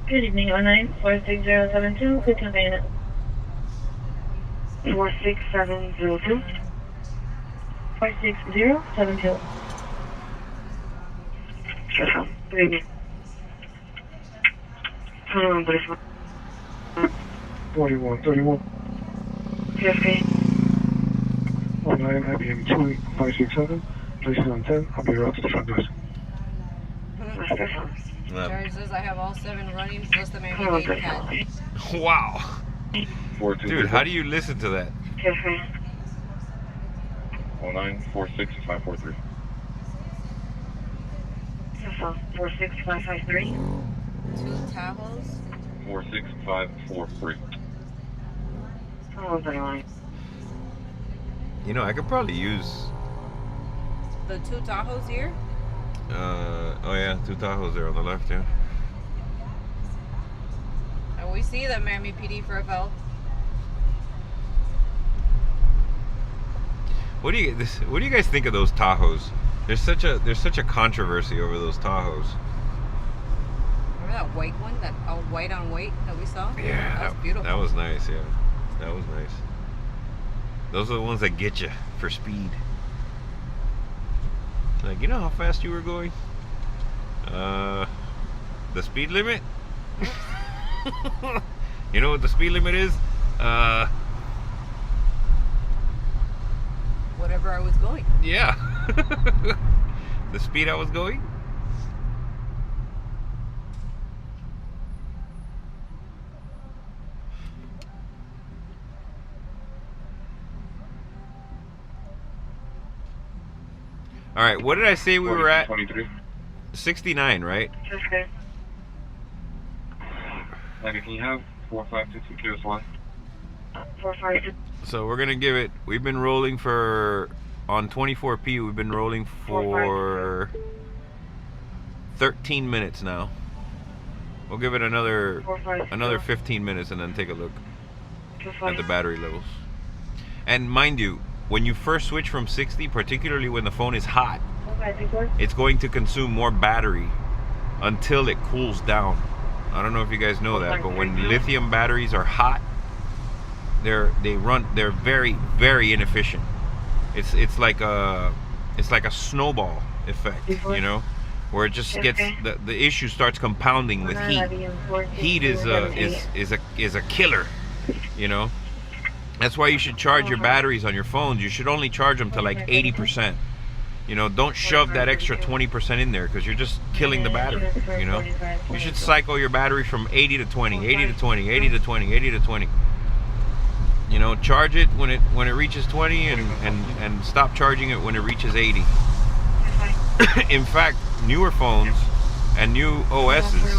Good evening, 09-46072. Please convey it. 46702. 46072. Sure. Good evening. 2131. 4131. PFK. 19 IBM 28567. Place it on 10. I'll be around to the front desk. Jared says I have all 7 running plus the Miami Oh, Dade cat. Wow. 42. Dude, how do you listen to that? PFK. 09-46543. 46553. 2 Tahoes. 46543. 2131. You know, I could probably use. The 2 Tahoes here. Oh yeah, 2 Tahoes there on the left. Yeah. And we see the Miami PD for FL. What do you guys think of those Tahoes? There's such a controversy over those Tahoes. Remember that white one, that all white on white that we saw? Yeah, that was beautiful. That was nice. Yeah. That was nice. Those are the ones that get you for speed. Like, you know how fast you were going? The speed limit? You know what the speed limit is? Whatever I was going. Yeah. The speed I was going? All right, what did I say we were at? 23. 69, right? Okay. Can you have 4522 Kilos Y? 452. So we're gonna give it. We've been rolling for on 24p. We've been rolling for 13 minutes now. We'll give it another 15 minutes and then take a look at the battery levels. And mind you, when you first switch from 60, particularly when the phone is hot, it's going to consume more battery until it cools down. I don't know if you guys know that, but when lithium batteries are hot, they're very, very inefficient. It's like a snowball effect, you know, where it just gets the issue starts compounding with heat. Heat is a killer, you know. That's why you should charge your batteries on your phones. You should only charge them to like 80%. You know, don't shove that extra 20% in there because you're just killing the battery, you know. You should cycle your battery from 80 to 20, 80 to 20, 80 to 20, 80 to 20. You know, charge it when it reaches 20 and stop charging it when it reaches 80. In fact, newer phones and new OSs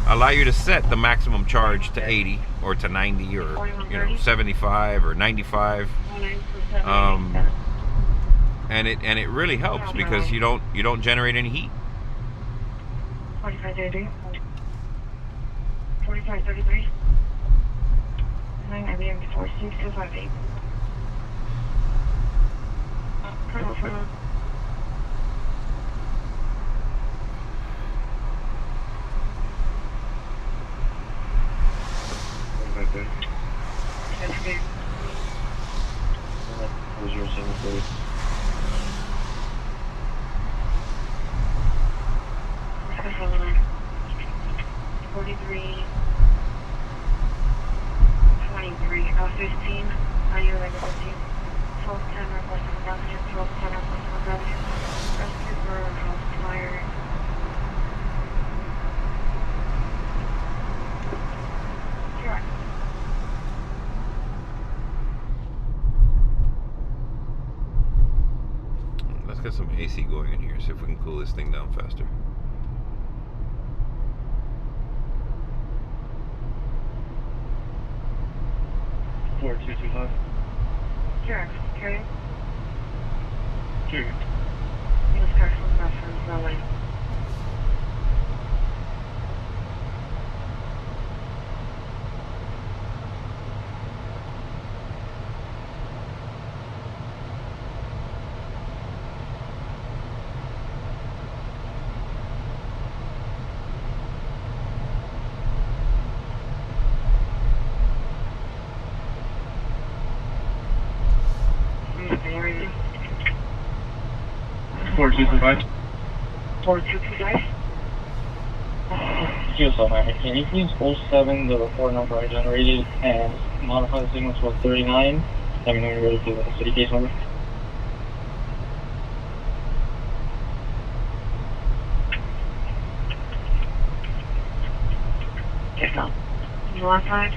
allow you to set the maximum charge to 80 or to 90 or, you know, 75 or 95. And it really helps because you don't generate any heat. 4533. 4533. 9 IBM 46258. What's your single code? 43 23 15. Are you ready to see? 1210 requesting W, 1210 requesting W. Rescue for house fire. Sure. Let's get some AC going in here, see if we can cool this thing down faster. Four two two five. Sure. Okay. Sure. Use careful reference runway. Four two two five. 4225. Excuse me, can you please 07 the report number I generated and modify the signal to a 39? Let me know when you're ready for the city case number. Check out. On the left side.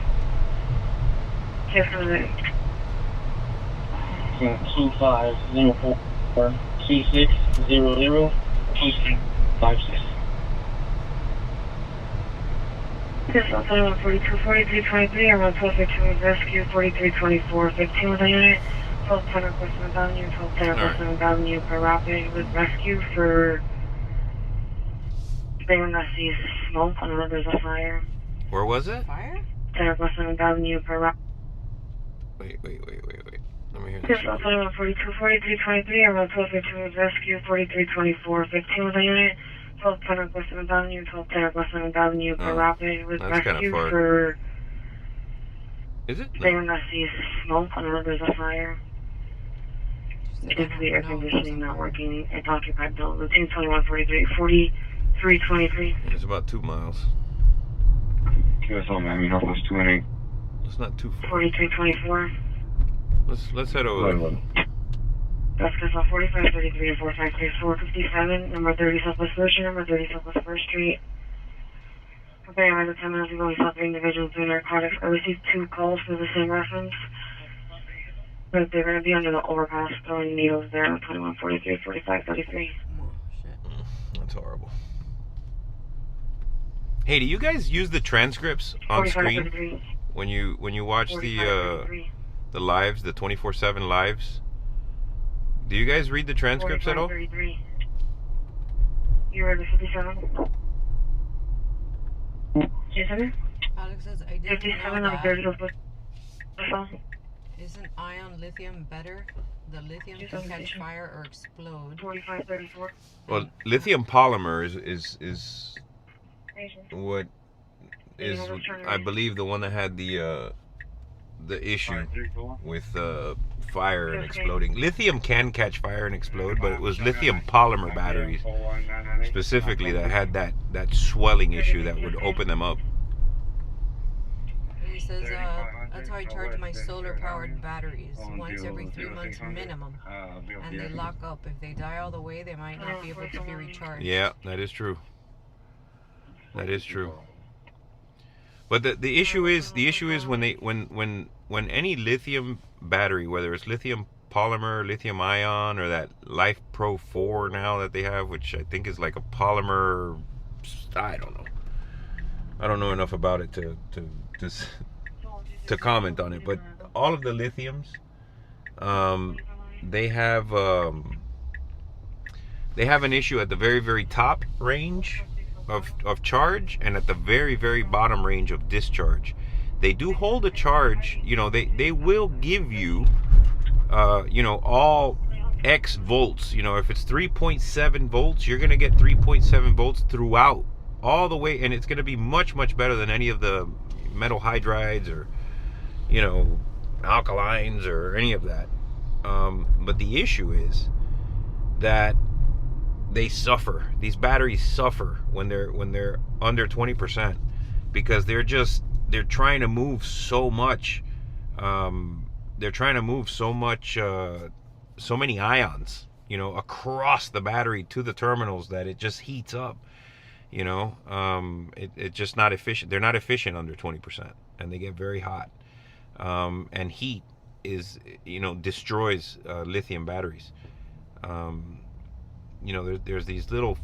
Check for the 2504 2600 2656. Yes, outside on 42, 4323, around 1252 rescue, 4324, 15 with a unit, 1210 requesting Avenue, 1210 requesting Avenue per rapid with rescue for being that sees smoke on the there's a fire. Where was it? Fire? 10 requesting Avenue per rapid. Wait. Let me hear Yes, this. outside on 42, 4323, around 1252 rescue, 4324, 15 with a unit. 1210 requesting Avenue, 1210 requesting Avenue per rapid with that's kinda rescue far. for Is it? They No. must see smoke whenever there's a fire. She said, It is "I the air don't know, conditioning there's a not fire." working. It's occupied building. Routine 2143, 4323. It's about 2 miles. QSL Miami Northwest 218. It's not too far. 4324. Let's head over there. That's QSL 4533 and 453457. Number 30 Southwest First Street, number 30 Southwest First Street. Okay, I have 10 minutes ago, we saw 3 individuals doing narcotics. I received 2 calls for the same reference. But they're going to be under the overpass throwing needles there on 2143, 4533. Oh, shit. That's horrible. Hey, do you guys use the transcripts on screen 4533. when you watch the 4533. lives, the 24/7 lives? Do you guys read the transcripts at all? 4533. You read the 57? Jason? Alex says, I didn't 57 know on that. 30 Southwest. Isn't ion lithium better? The lithium can catch fire or explode. 4534. Well, lithium polymer is what is, I believe, the one that had the issue with fire and exploding. Lithium can catch fire and explode, but it was lithium polymer batteries specifically that had that swelling issue that would open them up. He says, that's how I charge my solar-powered batteries, once every 3 months minimum. And they lock up. If they die all the way, they might not be able to be recharged. Yeah, that is true. That is true. But the issue is when any lithium battery, whether it's lithium polymer, lithium ion, or that Life Pro 4 now that they have, which I think is like a polymer, I don't know. I don't know enough about it to comment on it. But all of the lithiums, they have an issue at the very, very top range of charge and at the very, very bottom range of discharge. They do hold a charge, they will give you all X volts. If it's 3.7 volts, you're going to get 3.7 volts throughout all the way, and it's going to be much, much better than any of the metal hydrides or alkalines or any of that. But the issue is that they suffer. These batteries suffer when they're under 20%, because they're trying to move so much. They're trying to move so many ions, across the battery to the terminals, that it just heats up. It's just not efficient. They're not efficient under 20%, and they get very hot. And heat destroys lithium batteries. There's these little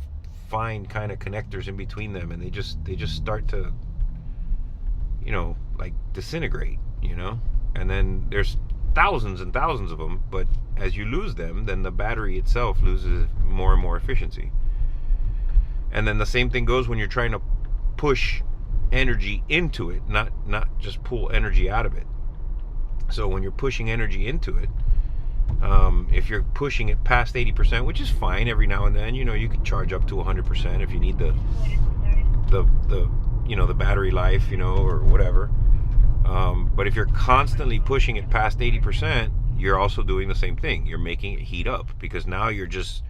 fine kind of connectors in between them, and they just start to like disintegrate, and then there's thousands and thousands of them, but as you lose them, then the battery itself loses more and more efficiency. And then the same thing goes when you're trying to push energy into it, not just pull energy out of it. So when you're pushing energy into it, if you're pushing it past 80%, which is fine every now and then, you can charge up to 100% if you need the battery life, or whatever. But if you're constantly pushing it past 80%, you're also doing the same thing. You're making it heat up, because now you're just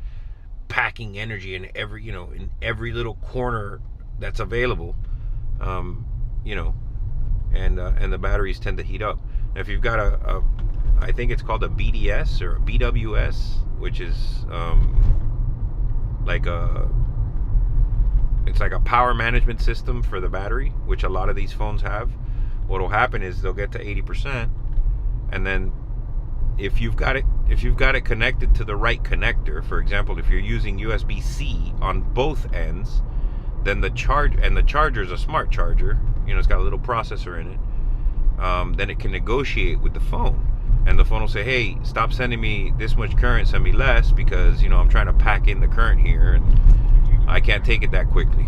packing energy in every little corner that's available, and the batteries tend to heat up. Now, if you've got I think it's called a BDS or a BWS, which is it's like a power management system for the battery, which a lot of these phones have. What'll happen is they'll get to 80%, and then if you've got it connected to the right connector, for example, if you're using USB-C on both ends, then the charger is a smart charger, it's got a little processor in it, then it can negotiate with the phone, and the phone will say, hey, stop sending me this much current, send me less, because I'm trying to pack in the current here and I can't take it that quickly.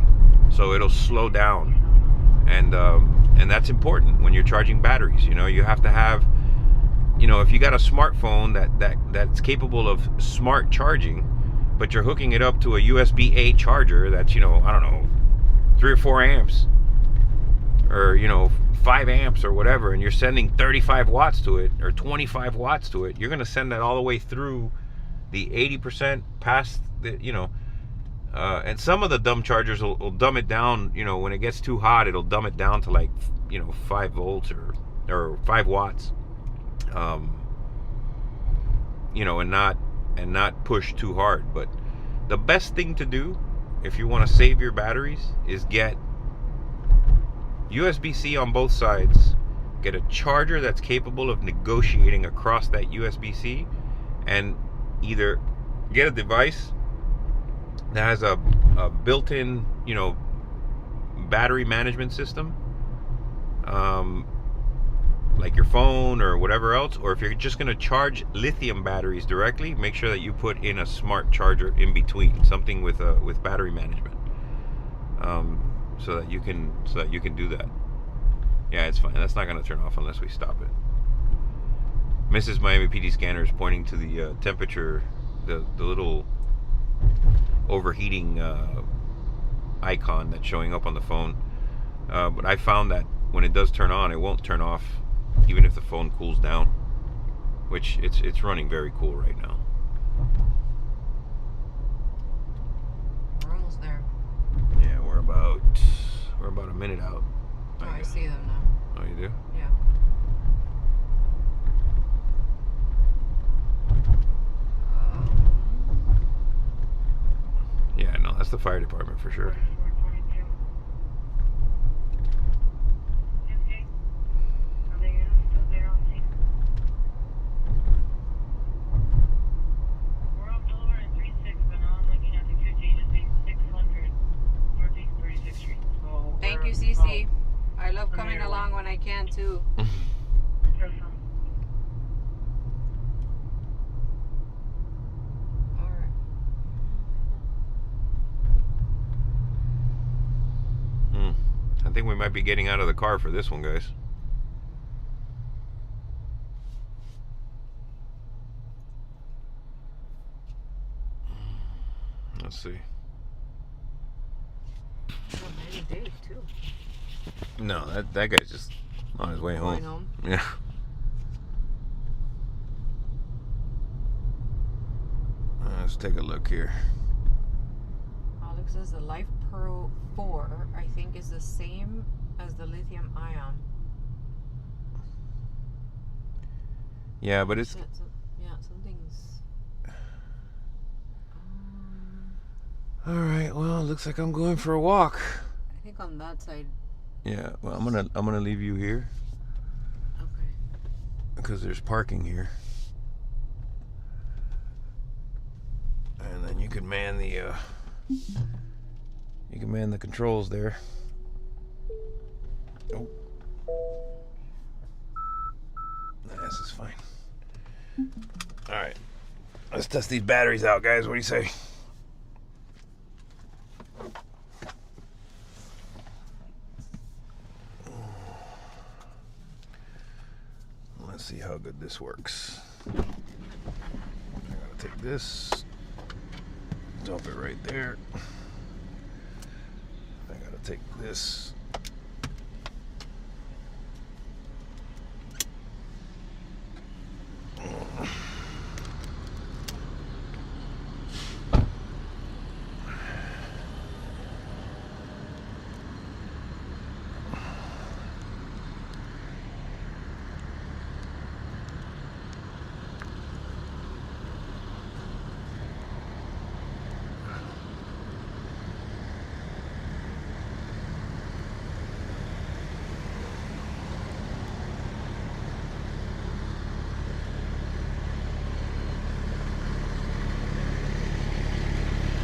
So it'll slow down, and that's important when you're charging batteries. You have to have, if you got a smartphone that's capable of smart charging, but you're hooking it up to a USB-A charger that's, I don't know, 3 or 4 amps, or 5 amps or whatever, and you're sending 35 watts to it or 25 watts to it, you're going to send that all the way through the 80% past the, and some of the dumb chargers will dumb it down. When it gets too hot, it'll dumb it down to like 5 volts or 5 watts, and not push too hard. But the best thing to do if you want to save your batteries is get USB-C on both sides, get a charger that's capable of negotiating across that USB-C, and either get a device that has a built-in, battery management system, like your phone or whatever else, or if you're just going to charge lithium batteries directly, make sure that you put in a smart charger in between, something with battery management, so that you can do that. Yeah, it's fine. That's not going to turn off unless we stop it. Mrs. Miami PD scanner is pointing to the temperature, the little overheating icon that's showing up on the phone. But I found that when it does turn on, it won't turn off even if the phone cools down, which it's running very cool right now. We're almost there. Yeah, we're about a minute out. Oh, I see them now. Oh, you do? Yeah. Yeah, no, that's the fire department for sure. Thank you, Cece. I love coming along when I can too. Alright. I think we might be getting out of the car for this one, guys. Let's see. Oh, maybe Dave too. No, that guy's just on his way Going home. home. Yeah. Let's take a look here. Alex says the Life Pro 4, I think, is the same as the lithium ion. Yeah, but it's... Yeah, something's... Alright, well, it looks like I'm going for a walk. I think on that side. Yeah, well, I'm gonna leave you here. Okay. Because there's parking here. And then you can man the controls there. Oh. This is fine. Alright. Let's test these batteries out, guys. What do you say? Let's see how good this works. I gotta take this, dump it right there. I gotta take this.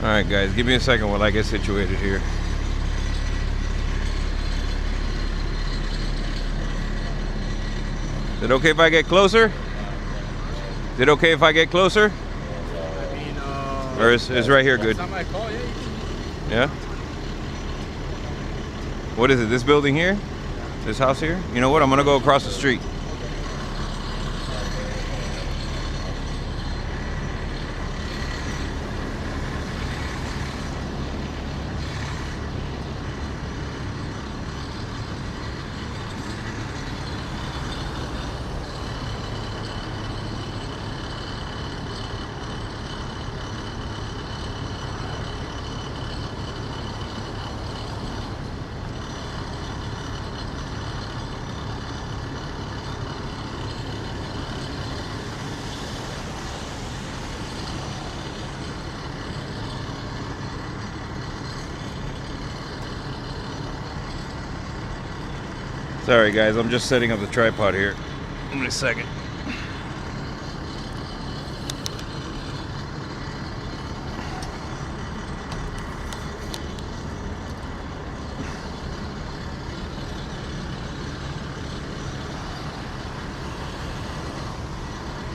Alright guys, give me a second while I get situated here. Is it okay if I get closer? Is it okay if I get closer? I mean, or is right here good? Time I call, Yeah? What is it, this building here? This house here? You know what, I'm gonna go across the street. Sorry guys, I'm just setting up the tripod here. Give me a second.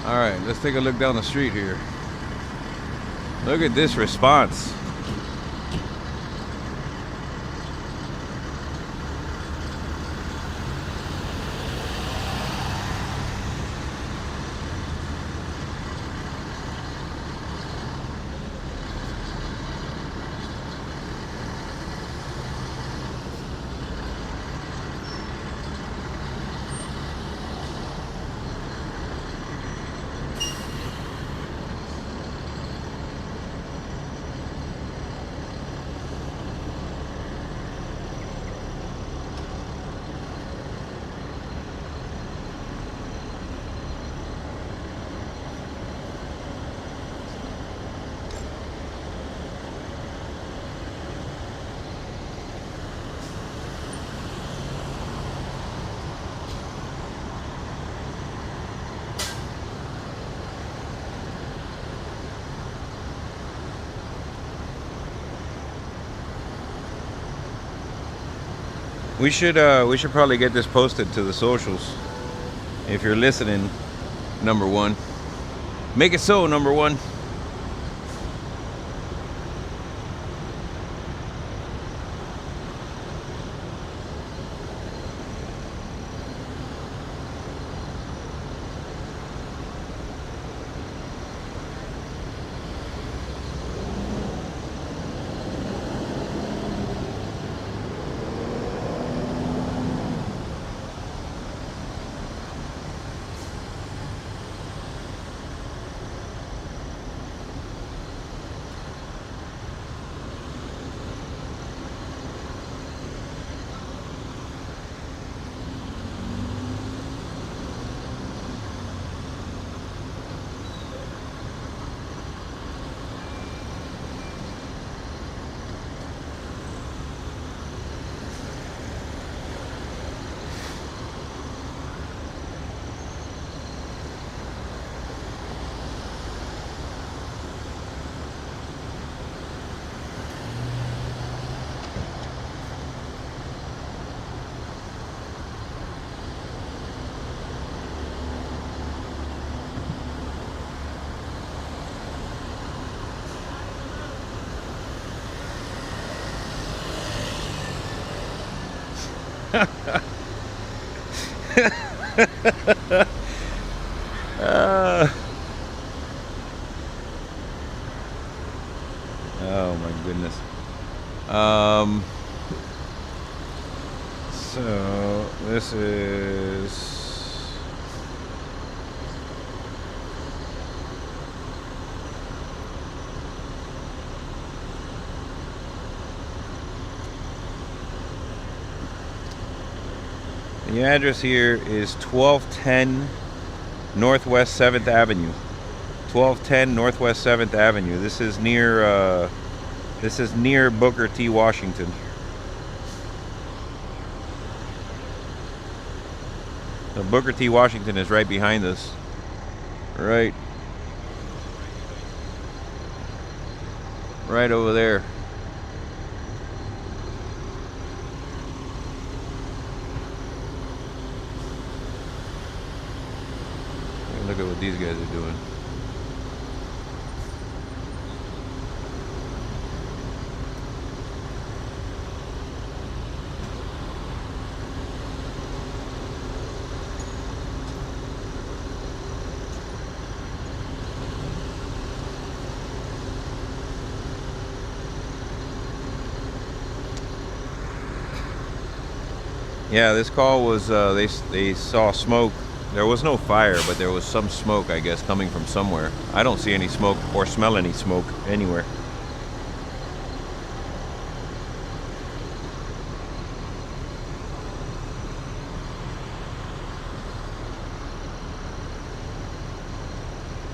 All right, let's take a look down the street here. Look at this response. We should probably get this posted to the socials. If you're listening, number one, make it so, number one. Oh my goodness. So this is the address here is 1210 Northwest 7th Avenue. 1210 Northwest 7th Avenue. This is near Booker T. Washington. So Booker T. Washington is right behind us. Right over there. Look at what these guys are doing. Yeah, this call was, they saw smoke. There was no fire, but there was some smoke, I guess, coming from somewhere. I don't see any smoke or smell any smoke anywhere.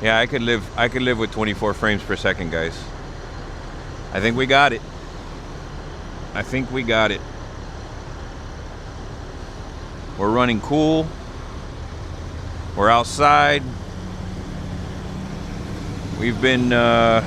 Yeah, I could live with 24 frames per second, guys. I think we got it. We're running cool. We're outside. We've been yeah,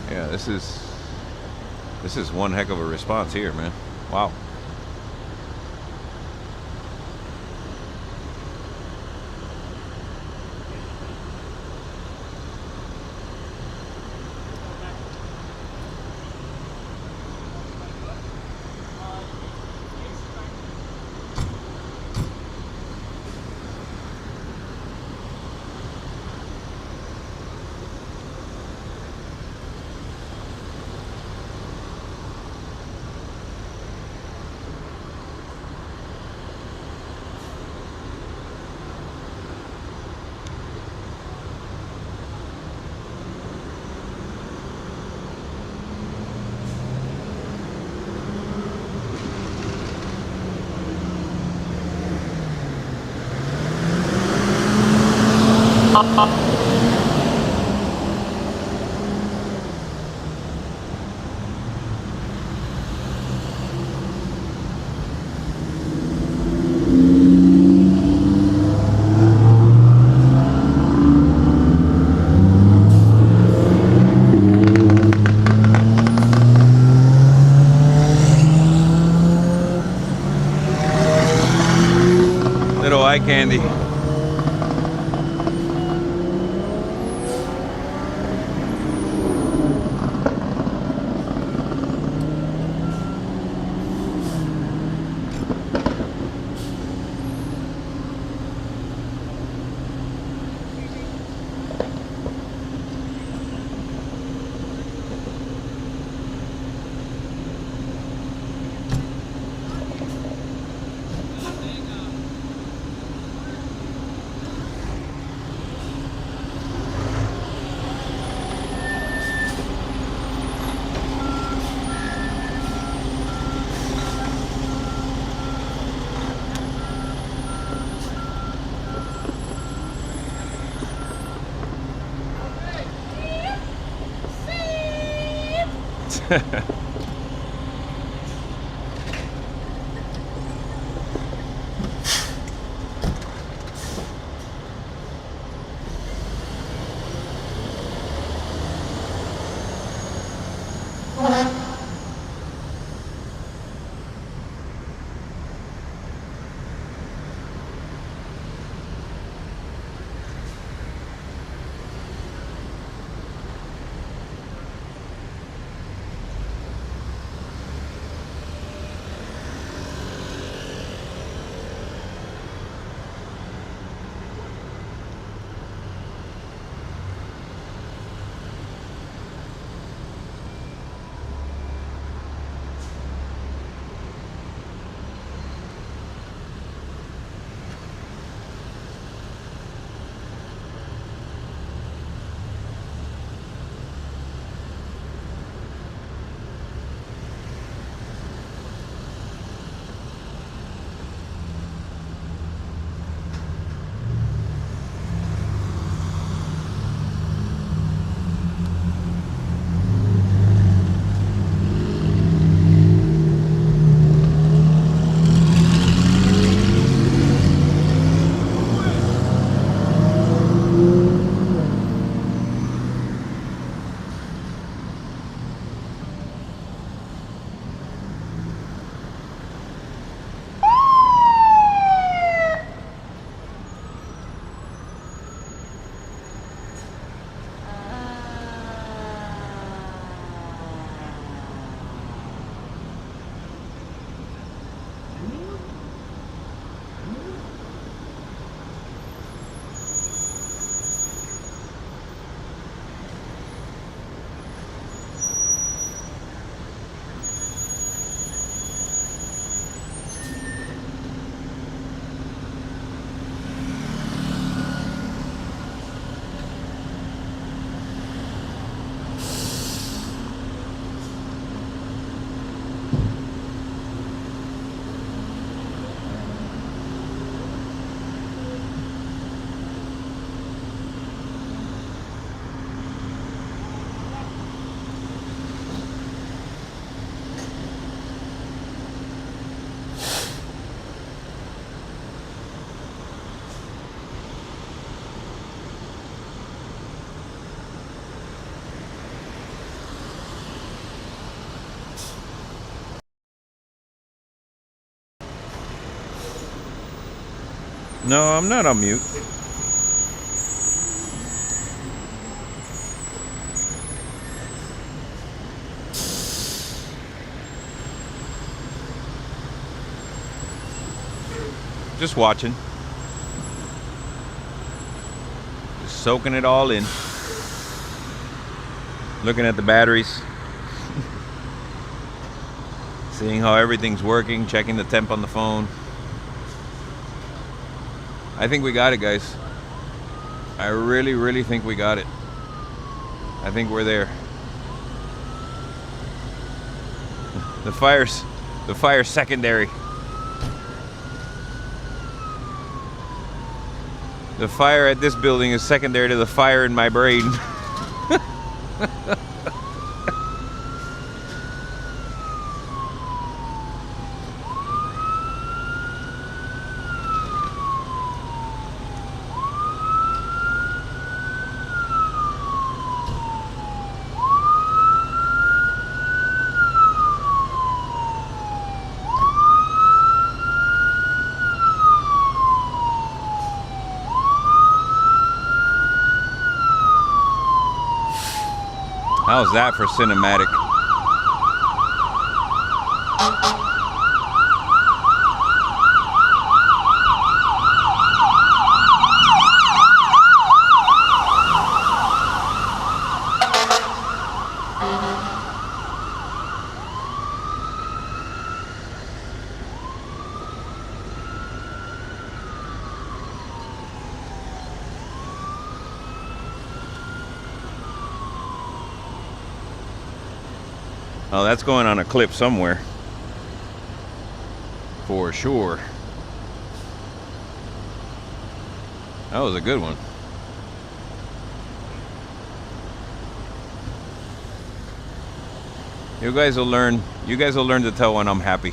this is one heck of a response here, man. Wow. Little eye candy. No, I'm not on mute. Just watching. Just soaking it all in. Looking at the batteries. Seeing how everything's working, checking the temp on the phone. I think we got it, guys. I really, really think we got it. I think we're there. The fire's secondary. The fire at this building is secondary to the fire in my brain. How's that for cinematic? Oh, that's going on a clip somewhere. For sure. That was a good one. You guys will learn to tell when I'm happy.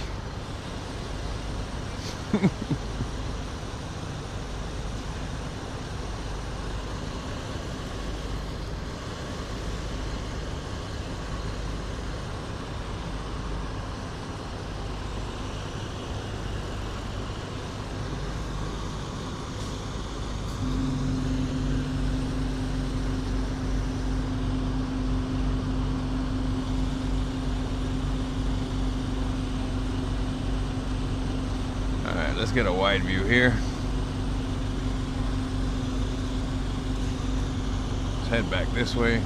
Alright, let's get a wide view here. Let's head back this way.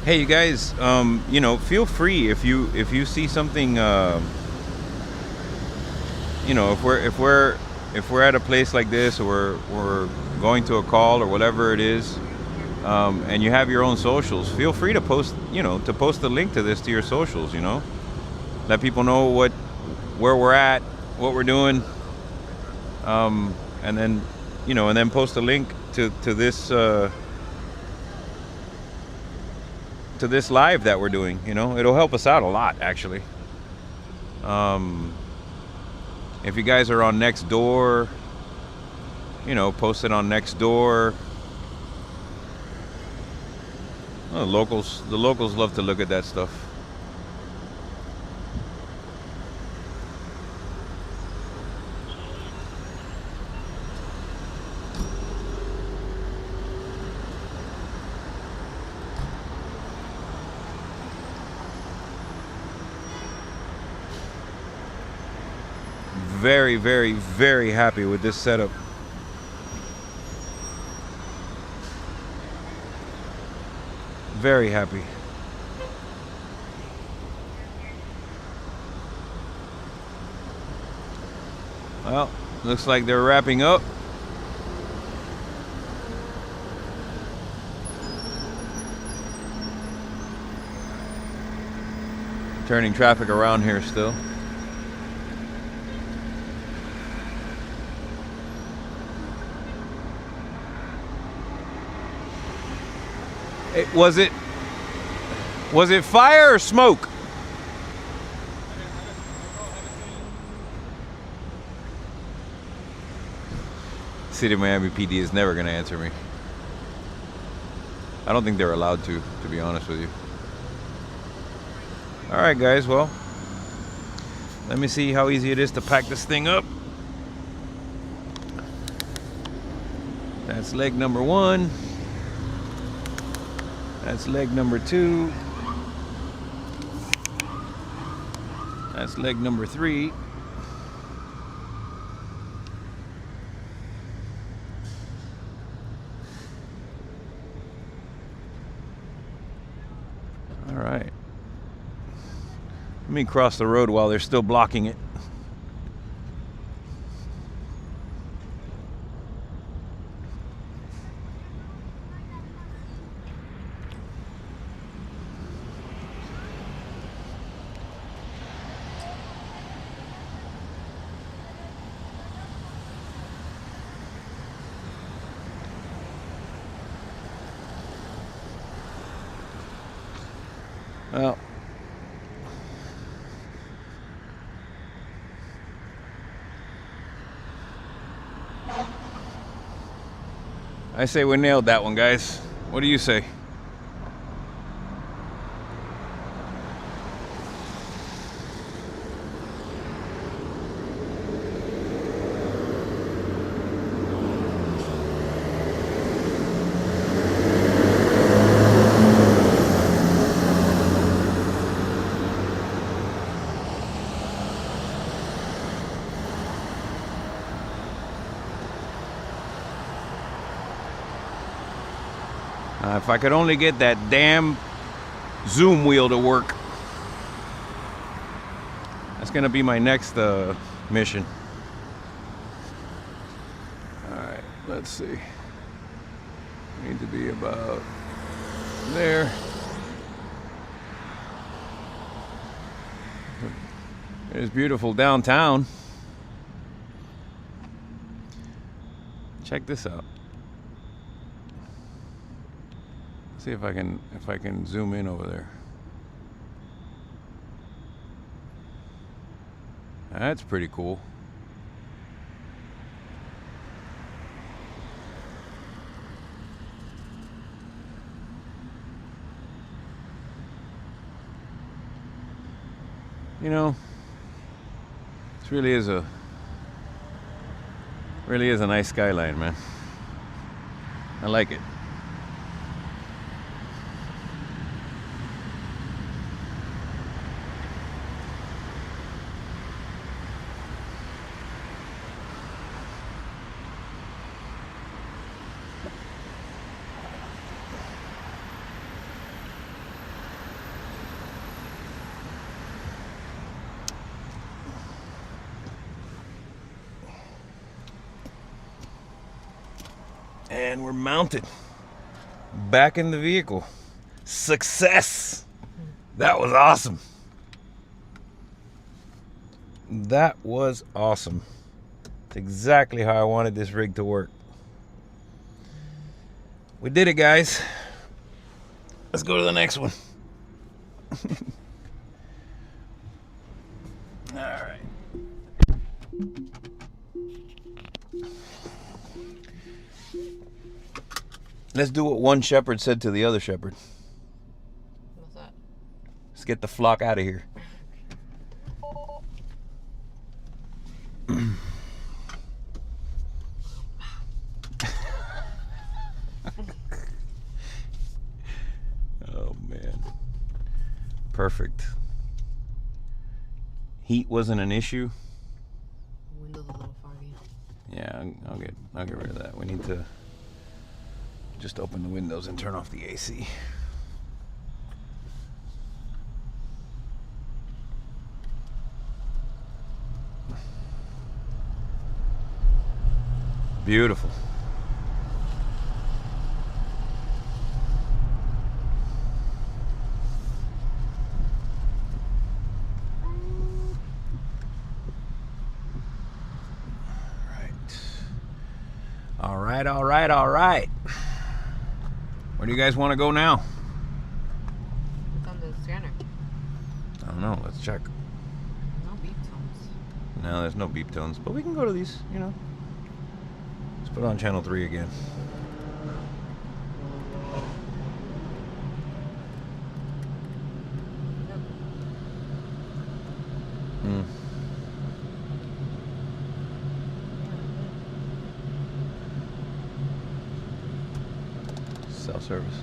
Hey, you guys, you know, feel free if you see something, you know, if we're at a place like this, or we're going to a call or whatever it is, and you have your own socials, feel free to post, you know, to post the link to this to your socials. You know, let people know where we're at, what we're doing, and then, you know, and then post a link to this. To this live that we're doing. You know, it'll help us out a lot, actually. If you guys are on Nextdoor, you know, post it on Nextdoor. Well, the locals love to look at that stuff. very, very, very happy with this setup. Very happy. Well, looks like they're wrapping up. Turning traffic around here still. Was it fire or smoke? City of Miami PD is never going to answer me. I don't think they're allowed to be honest with you. All right, guys, well, let me see how easy it is to pack this thing up. That's leg number 1. That's leg number 2. That's leg number 3. All right. Let me cross the road while they're still blocking it. Well, I say we nailed that one, guys. What do you say? If I could only get that damn zoom wheel to work. That's gonna be my next mission. Alright, let's see. Need to be about there. It's beautiful downtown. Check this out. See if I can zoom in over there. That's pretty cool. You know, this really is a nice skyline, man. I like it. And we're mounted back in the vehicle. Success! That was awesome. That was awesome. It's exactly how I wanted this rig to work. We did it, guys. Let's go to the next one. All right. Let's do what one shepherd said to the other shepherd. What's that? Let's get the flock out of here. Oh man. Perfect. Heat wasn't an issue. Yeah, I'll get rid of that. We need to just open the windows and turn off the AC. Beautiful. All right. Where do you guys want to go now? It's on the scanner. I don't know. Let's check. No beep tones. No, there's no beep tones, but we can go to these, you know. Let's put on channel 3 again. Nope. Self-service.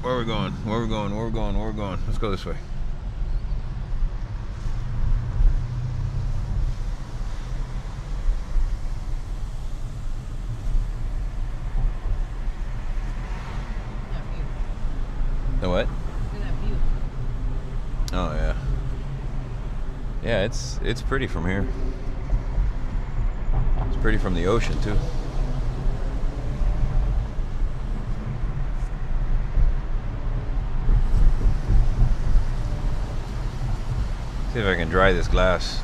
Where are we going? Where are we going? Where are we going? Where are we going? Let's go this way. The what? Look at that view. Oh yeah. Yeah, it's pretty from here. It's pretty from the ocean too. See if I can dry this glass.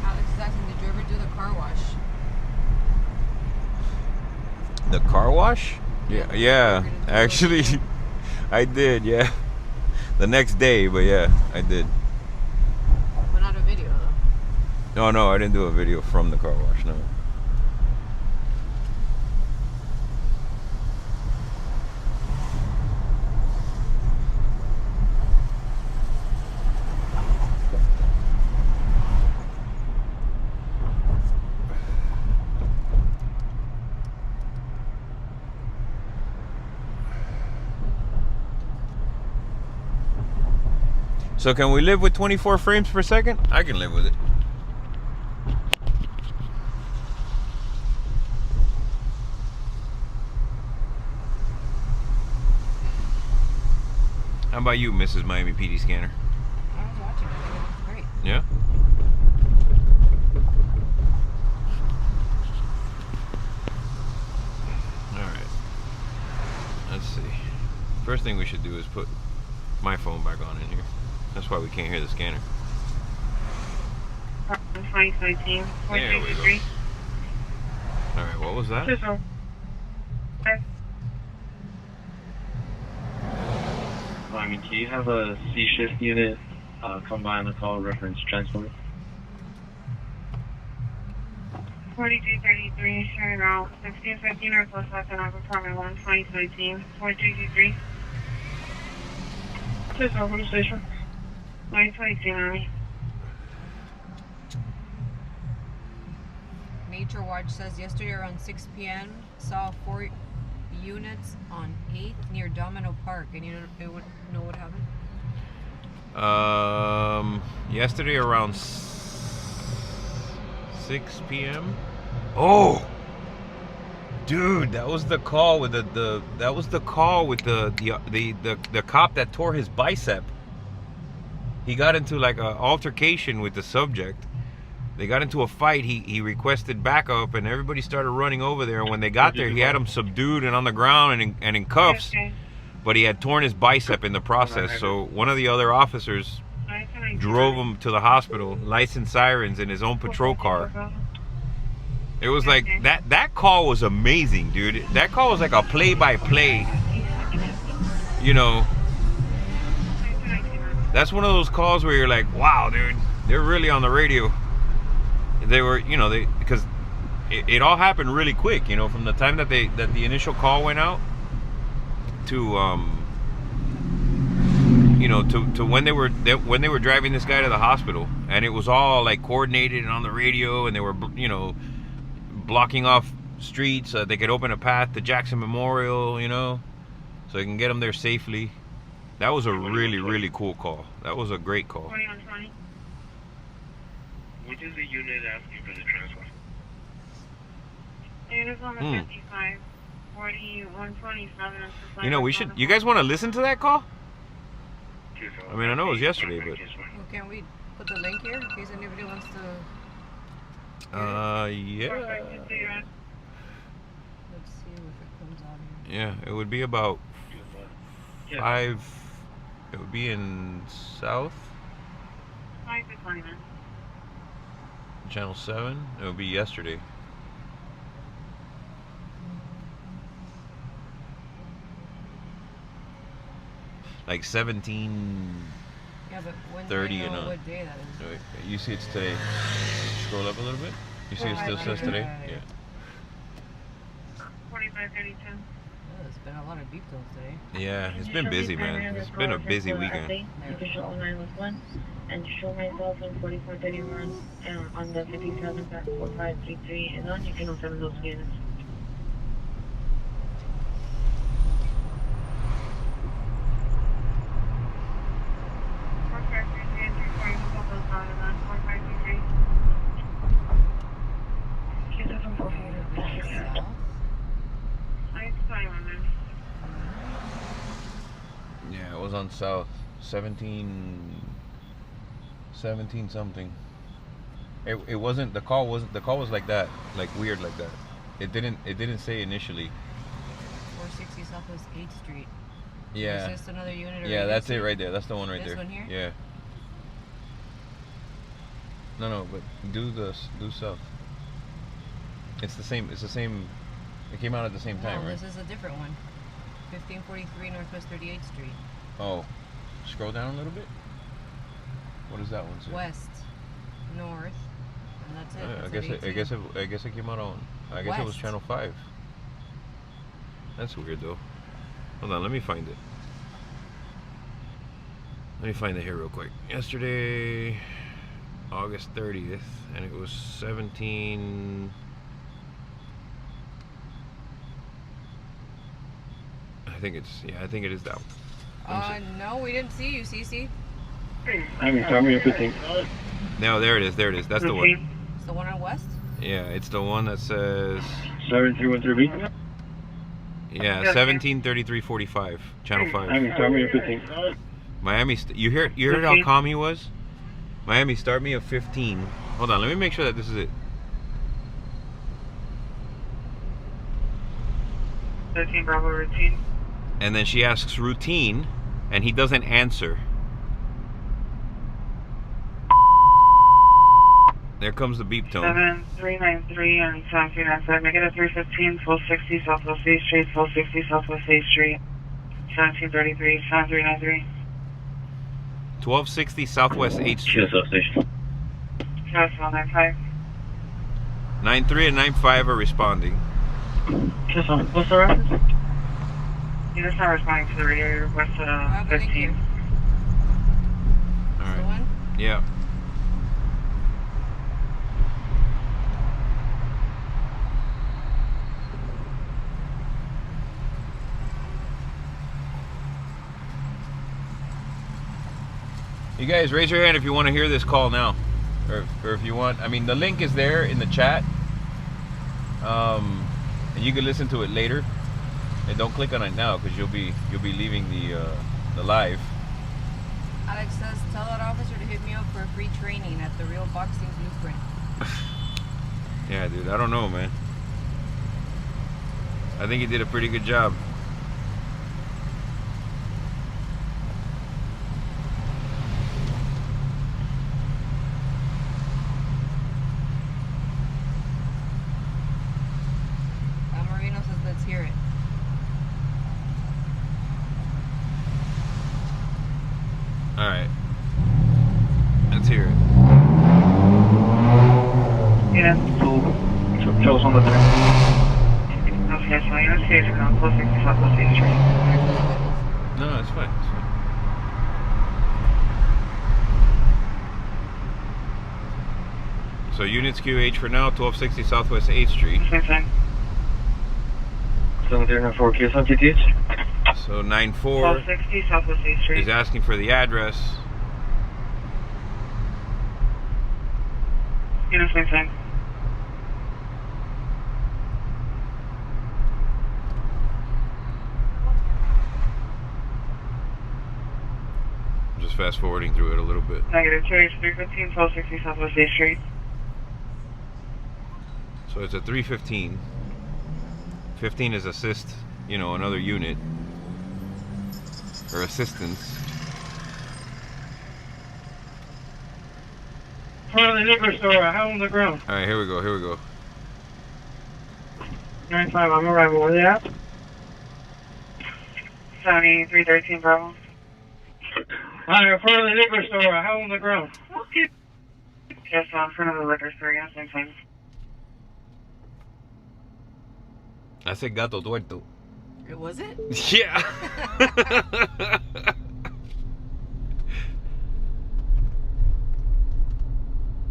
Alex is asking, did you ever do the car wash? The car wash? Yeah, Yeah. actually, I did, yeah. The next day, but yeah, I did. But not a video though. No, I didn't do a video from the car wash, no. So can we live with 24 frames per second? I can live with it. How about you, Mrs. Miami PD Scanner? I was watching it. It was great. Yeah? Alright. Let's see. First thing we should do is put my phone back on in here. That's why we can't hear the scanner. 2019, There we go. Alright, what was that? I mean, do you have a C shift unit come by on the call reference transport? 4233, here now, 1615 or plus left on apartment 1, 2019, 4323. Please, over to station. 922, Miami. Nature Watch says yesterday around 6 p.m. saw 4 units on 8th near Domino Park. And you know what happened? Yesterday around 6 p.m. Oh, dude, that was the call with the cop that tore his bicep. He got into like an altercation with the subject. They got into a fight. He requested backup, and everybody started running over there. And when they got there, he had him subdued and on the ground and in cuffs. Okay. But he had torn his bicep in the process. So one of the other officers drove him to the hospital, licensed sirens in his own patrol car. It was like that call was amazing, dude. That call was like a play-by-play. You know, that's one of those calls where you're like, wow, dude, they're really on the radio. They were, you know, because it all happened really quick, you know, from the time that the initial call went out to you know, to when they were driving this guy to the hospital, and it was all like coordinated and on the radio, and they were, you know, blocking off streets so they could open a path to Jackson Memorial, you know, so they can get them there safely. That was a really cool call. That was a great call. 20 on 20. What is the unit asking for the transfer? Units on the 55, 40, 127. You know, you guys want to listen to that call? I mean, I know it was yesterday, but... Well, can we put the link here in case anybody wants to... Yeah. Let's see if it comes out here. Yeah, it would be about 5... It would be in South. 5 to 20 minutes. Channel 7. It would be yesterday. Like 17... Yeah, but when 30 do I know and what day that is? Wait, you see it's today. Scroll up a little bit. You see it still says today? Yeah. 4532. Oh, it's been a lot of beep tones today. Yeah, it's been busy, man. It's been a busy weekend. You can show 0911 and show myself in 4431 on the 57 back 4533 and on you can also those units. Yeah, it was on South 17 something. It wasn't, the call was like that, like weird like that. It didn't say initially. 460 Southwest 8th Street. Yeah. Is this another unit? Or Yeah, that's it right there. That's the one right this there. One here? Yeah. No, but do South. It's the same. It came out at the same time, No, right? this is a different one. 1543 Northwest 38th Street. Oh, scroll down a little bit. What does that one say? West, north, and that's it. I guess it came out on. I guess it was West. channel 5. That's weird though. Hold on, let me find it. Let me find it here real quick. Yesterday, August 30th, and it was 17. I think it is that one. No, we didn't see you, Cece. No, there it is. That's the one. It's the one on West? Yeah, it's the one that says 7313B? yeah, 173345, channel 5. Miami, you heard how calm he was? Miami, start me at 15. Hold on, let me make sure that this is it. 13 Bravo routine. And then she asks routine, and he doesn't answer. There comes the beep tone. 7393 and 7395. Make it a 315, 1260 Southwest 8th Street, 1260 Southwest 8th Street, 1733, 7393. 1260 Southwest 8th Street. Yes, 195. 93 and 95 are responding. What's the reference? You're just not responding to the radio request at 15. Alright. The one? Yeah. You guys raise your hand if you want to hear this call now, or if you want. I mean, the link is there in the chat, and you can listen to it later. And don't click on it now because you'll be leaving the live. Alex says, tell that officer to hit me up for a free training at the Real Boxing Blueprint. Yeah, dude. I don't know, man. I think he did a pretty good job. number 3. Okay, so unit station on 1260 Southwest 8th Street. No, it's fine. It's fine. So units QH for now, 1260 Southwest 8th Street. Same thing. 7094 QSL TTH. So 94 1260 Southwest 8th Street. is asking for the address. Unit same thing. Just fast forwarding through it a little bit. Negative 2H 315 1260 Southwest 8th Street. So it's a 315. 15 is assist, you know, another unit. Or assistance. Front of the liquor store, I have on the ground. Alright, here we go, here we go. 95, I'm arriving. Where they at? 7313 Bravo. Hi, in front of the liquor store, I have on the ground. Yes, in front of the liquor store, unit same thing. Hace gato tuerto. Was it? Yeah.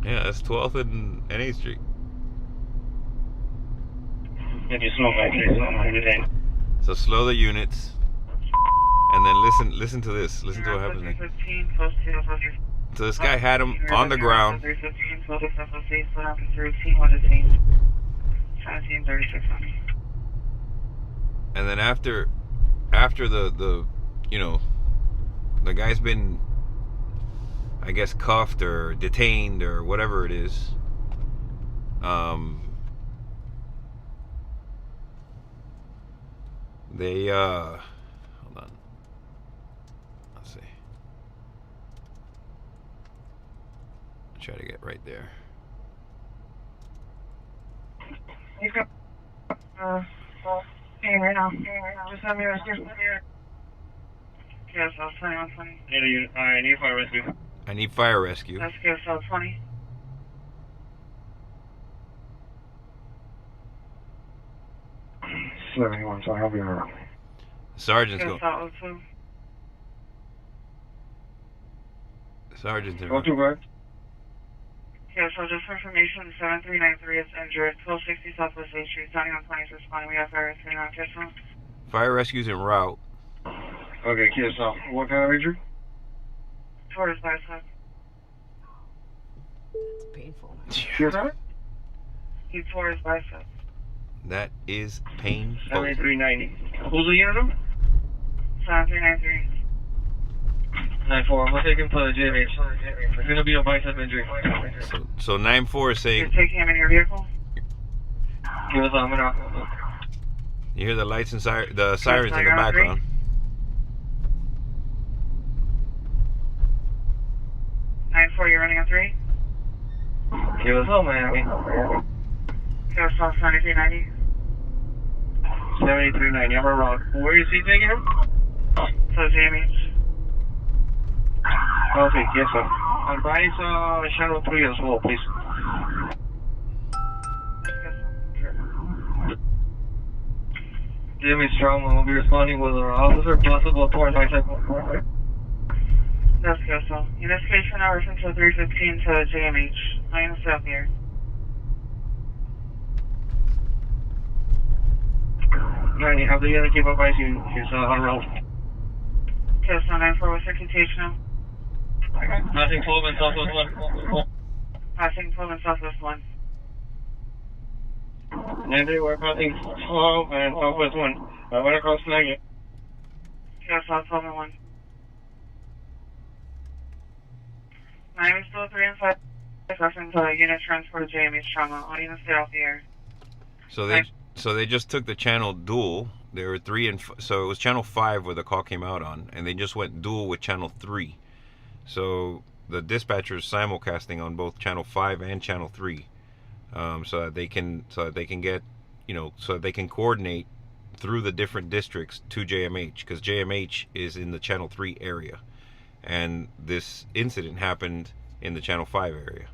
Yeah, that's 12th and 8th Street. Maybe slow back here. So slow the units, and then listen to this. Listen to what happens next. 315 close to Southwest 8th. So this guy had him on the ground. 315 close to Southwest 8th. Split up to 13. What is he? 1736 on me. And then after the you know, the guy's been, I guess, cuffed or detained or whatever it is. They hold on. Let's see. Try to get right there. He's got paying right now. Just have me rescue. Yes, I'll 2120. I need fire rescue. I need fire rescue. That's QSL 20. Anyone, so I'll be around. Sergeant's going. QSL 02. Sergeant's in. Go to guard. QSL, just for information, 7393 is injured. 1260 Southwest 8th Street. 7120 is responding. We have fire rescue now. QSL. Fire rescue's en route. Okay, QSL. What kind of injury? Towards bicep. It's painful. QSL? He tore his bicep. That is painful. 7390. Who's the unit number? 7393. 94. I'm gonna take him to the JMH. It's gonna be a bicep injury. So 9-4 is You're saying, taking him in your vehicle? QSL, I'm gonna. you hear the lights and the sirens in the you're on three? background. 94, you're running on 3? QSL, Miami. QSL 7390. 7390. I'm around. Where is he taking him? So JMH. Okay, yes, sir. Advise channel 3 as well, please. Jimmy Strong will be responding with an officer possible torn bicep. That's QSL. Investigation hours until 315 to JMH. I am stop here. Man, you have the unit keep up icing. He's on road. QSL 94, what's your citation now? Nothing 12 and Southwest 1. Passing 12 and Southwest 1. Nancy, we're passing 12 and Southwest 1. I went across the leg. QSL 12 and 1. Miami still 3 and 5. Reference unit transport to JMH trauma. All units stay off the air. So they just took the channel dual. There were 3 and so it was channel 5 where the call came out on, and they just went dual with channel 3. So the dispatcher is simulcasting on both channel 5 and channel 3, so that they can get, you know, so that they can coordinate through the different districts to JMH, because JMH is in the channel 3 area, and this incident happened in the channel 5 area.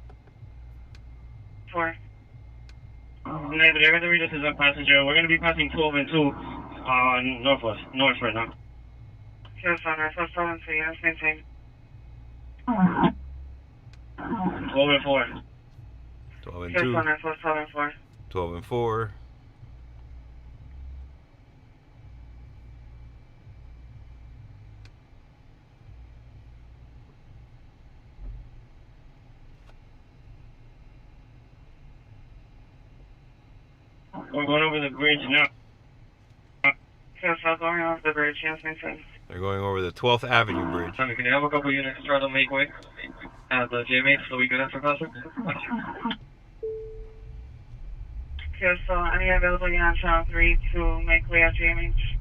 4. Neither the readers is a passenger. We're going to be passing 12 and 2 north right now. Yes, on Northwest 12 and 2, units maintain. 12 and 4. 12 and Yes, 2. on Northwest 12 and 4. 12 and 4. We're going over the bridge now. Yes, I'm going off the bridge, units maintain. They're going over the 12th Avenue Bridge. Can you have a couple units try to make way at the JMH so we can enter faster? Yes, so any available unit on channel 3 to make way at JMH?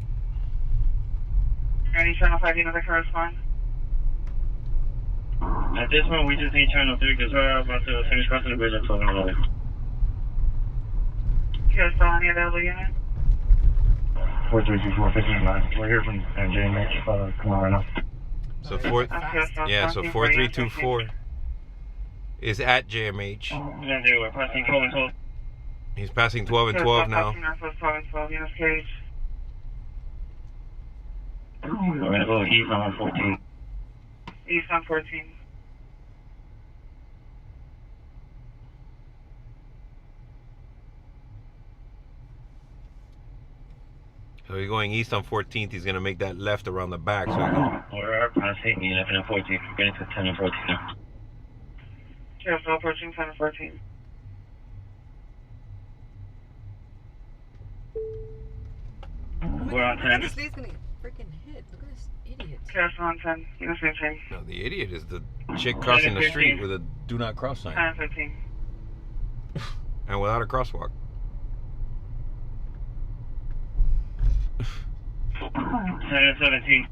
Any channel 5 units that correspond? At this point, we just need channel 3 because we're about to finish crossing the bridge at 12 and 11. Yes, so any available unit? 4324, 59. We're here from JMH. Come on right now. So Sorry, four, it's fast. yeah, so 4324 is at JMH. And there we're passing 12 and 12. He's passing 12 and 12 now. Northwest 12 and 12, units cage. We're going to go east on 14. East on 14. So he's going east on 14th. He's going to make that left around the back. So he can, We're passing 11 and 14. We're getting to 10 and 14 now. Yes, so approaching 10 and 14. Oh my We're on God, look at 10. this thing's gonna get freaking hit. Look at this idiot. Yes, on 10, units maintain. no, the idiot is the chick crossing the street with a do not cross 10 sign and 15. and without a crosswalk. 10 and 17.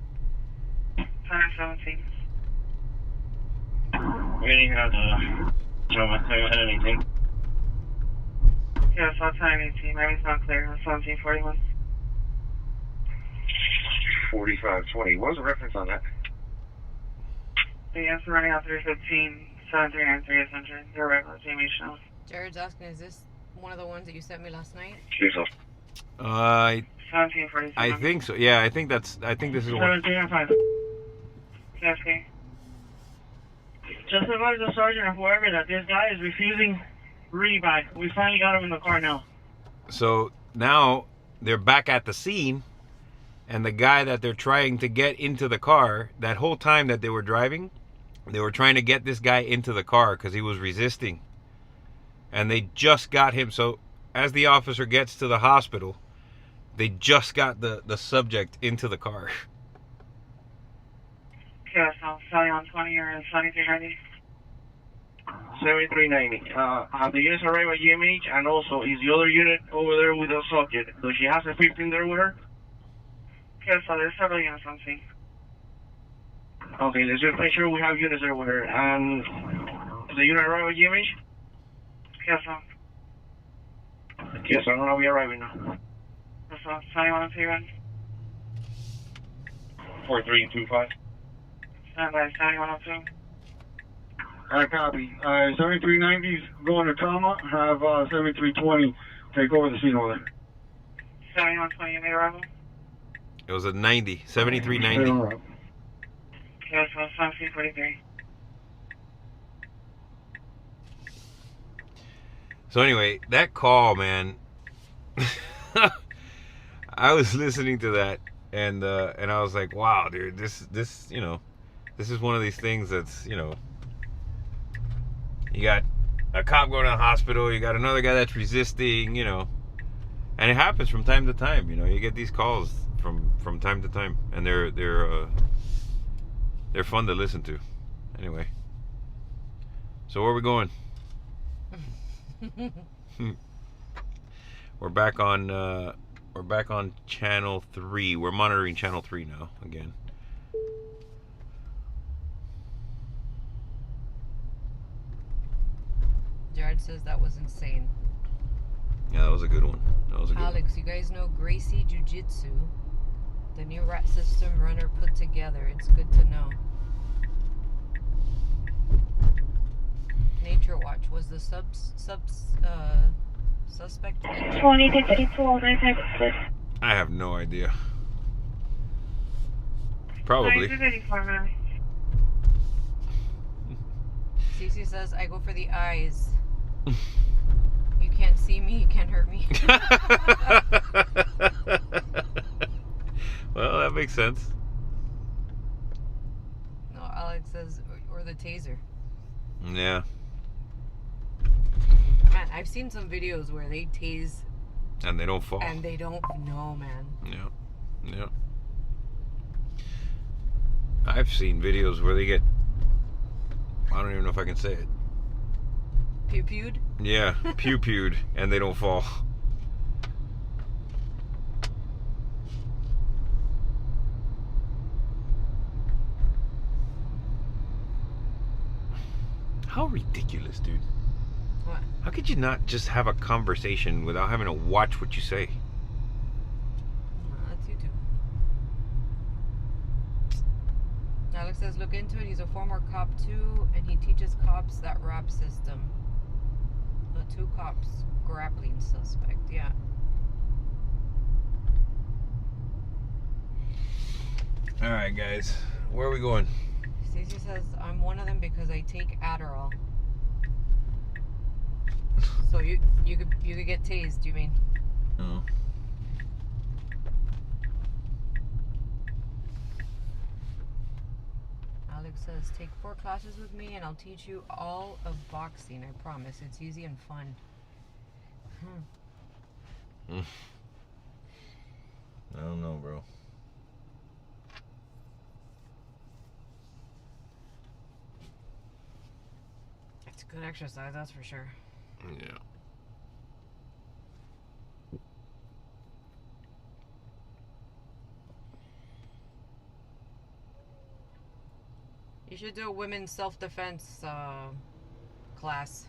10 and 17. We're getting out the Joma 10 and 18. Yes, all 10 and 18. Maybe it's not clear. 1741. 4520. What was the reference on that? The answer running out 315, 7393 is entered. Your regular Jamie Chanel. Jared's asking, is this one of the ones that you sent me last night? I 1747. I think so. Yeah, I think this is one. 17 and 5. Yes, okay. Just advise the sergeant or whoever that this guy is refusing rebuy. We finally got him in the car now. So now they're back at the scene, and the guy that they're trying to get into the car, that whole time that they were driving, they were trying to get this guy into the car because he was resisting. And they just got him. So as the officer gets to the hospital, they just got the subject into the car. Yes, I'll sell you on 20 or 7390. 7390. Have the units arrived at GMH, and also is the other unit over there with the subject? Does she have a 15 there with her? Yes, so there's several units on scene. Okay, let's just make sure we have units there with her. And does the unit arrive at GMH? Yes, so. Yes, I don't know. We arriving now. Yes, so. Sell you on 2 4325. Stand by, sell you on 2. Alright, copy. 7390's going to Tama. Have 7320 take over the scene over there. Sell you on 20 in the arrival. It was a 90, 7390. Alright. Yes, so 1743. So anyway, that call, man. I was listening to that, and I was like, wow, dude, this this is one of these things that's, you got a cop going to the hospital, you got another guy that's resisting, and it happens from time to time. You get these calls from time to time, and they're fun to listen to. Anyway, so where are we going? We're back on channel 3. We're monitoring channel 3 now again. Jared says that was insane. Yeah, that was a good one. That was a good one. Alex, you guys know Gracie Jiu-Jitsu, the new rat system runner put together. It's good to know. future watch. Was the suspect injured? 2052, I have no idea. Probably. Cece says, I go for the eyes. You can't see me, you can't hurt me. Well, that makes sense. No, Alex says, or the taser. Yeah. Man, I've seen some videos where they tase And they don't fall. and they don't know, man. Yeah. Yeah. I've seen videos where they get, I don't even know if I can say it. Pew-pewed? Yeah, pew-pewed, and they don't fall. How ridiculous, dude. What? How could you not just have a conversation without having to watch what you say? That's YouTube. Alex says, look into it. He's a former cop too, and he teaches cops that rap system. The 2 cops grappling suspect. Yeah. All right, guys. Where are we going? Stacey says, I'm one of them because I take Adderall. So you could get tased, you mean? Oh. Alex says, take 4 classes with me and I'll teach you all of boxing. I promise. It's easy and fun. I don't know, bro. It's good exercise, that's for sure. Yeah. You should do a women's self-defense class.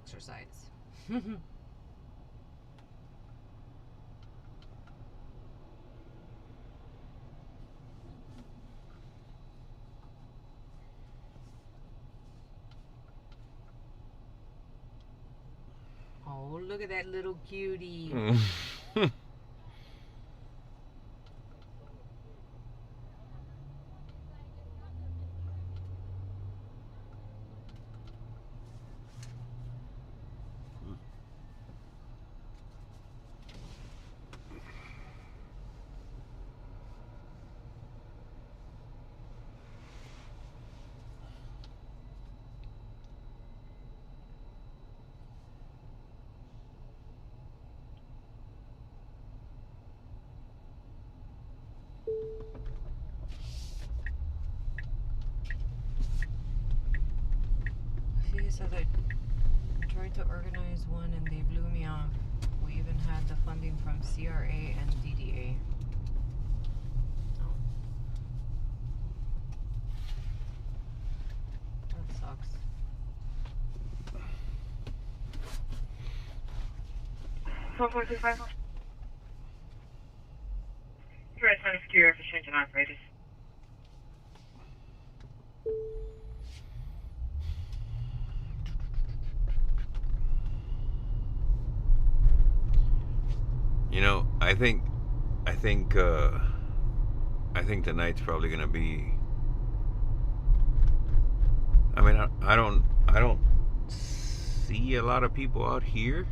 Exercise. Oh, look at that little cutie. She said I tried to organize one and they blew me off. We even had the funding from CRA and DDA. Oh. That sucks. Press on secure for change and operators. You know, I think tonight's probably gonna be. I mean, I don't see a lot of people out here.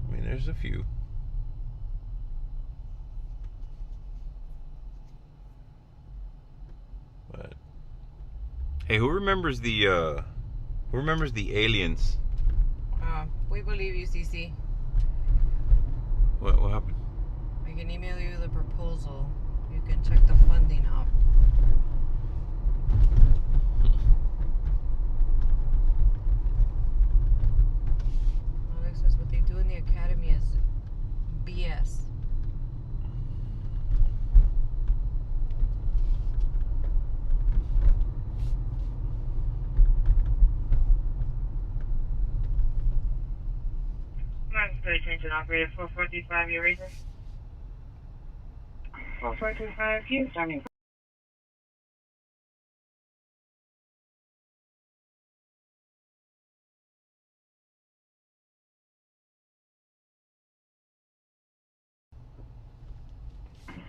I mean, there's a few. But hey, who remembers the aliens? We believe you, CC. What happened? I can email you the proposal. You can check the funding out. Alex says what they do in the academy So you change an operator 4435, your reason? 4435, you starting.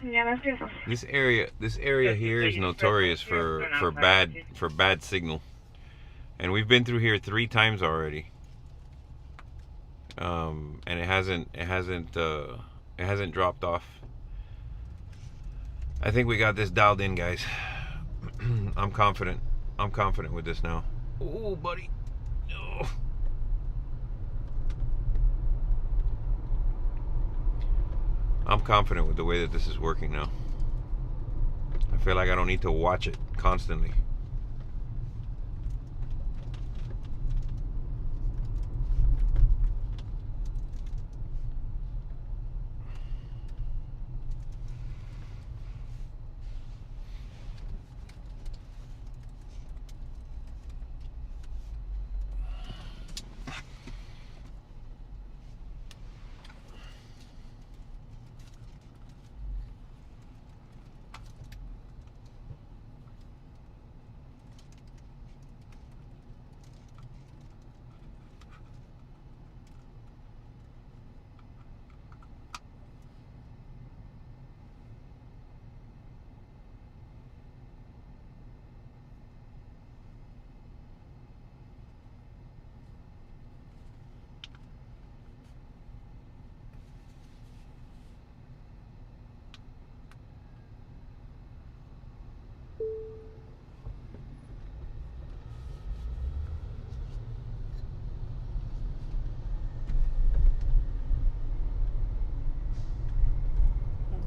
Yeah, that's good. This area here is notorious for bad signal, and we've been through here 3 times already. And it hasn't dropped off. I think we got this dialed in, guys. I'm confident with this now. Oh, buddy. No. I'm confident with the way that this is working now. I feel like I don't need to watch it constantly.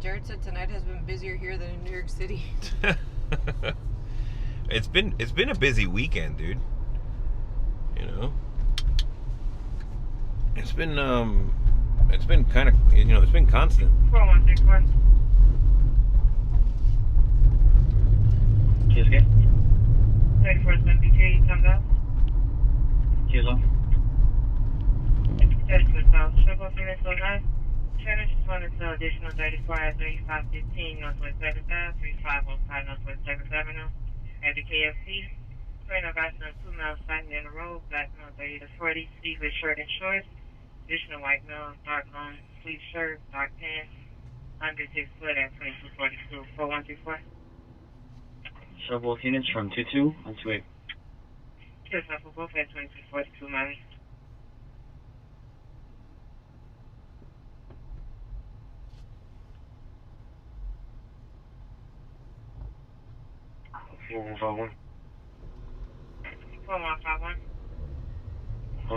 Jared said tonight has been busier here than in New York City. It's been a busy weekend, dude. You know, it's been kind of, it's been constant. 4164. Cheers, again. 3473, thumbs up. Cheers, on. 32 south, triple Phoenix 09. Trainer just wanted to additional 34 at 3515, Northwest 7th Ave, 3505, Northwest 7th Avenue. At the KFC, trainer Vascular 2 miles sighting in the road, black male 30 to 40, sleeveless shirt and shorts. Additional white male, dark long sleeve shirt, dark pants, under 6 foot at 2242, 4134. Several units from 22 on 28. Cheers, for both at 2242, Miami. Four 4151. 4151.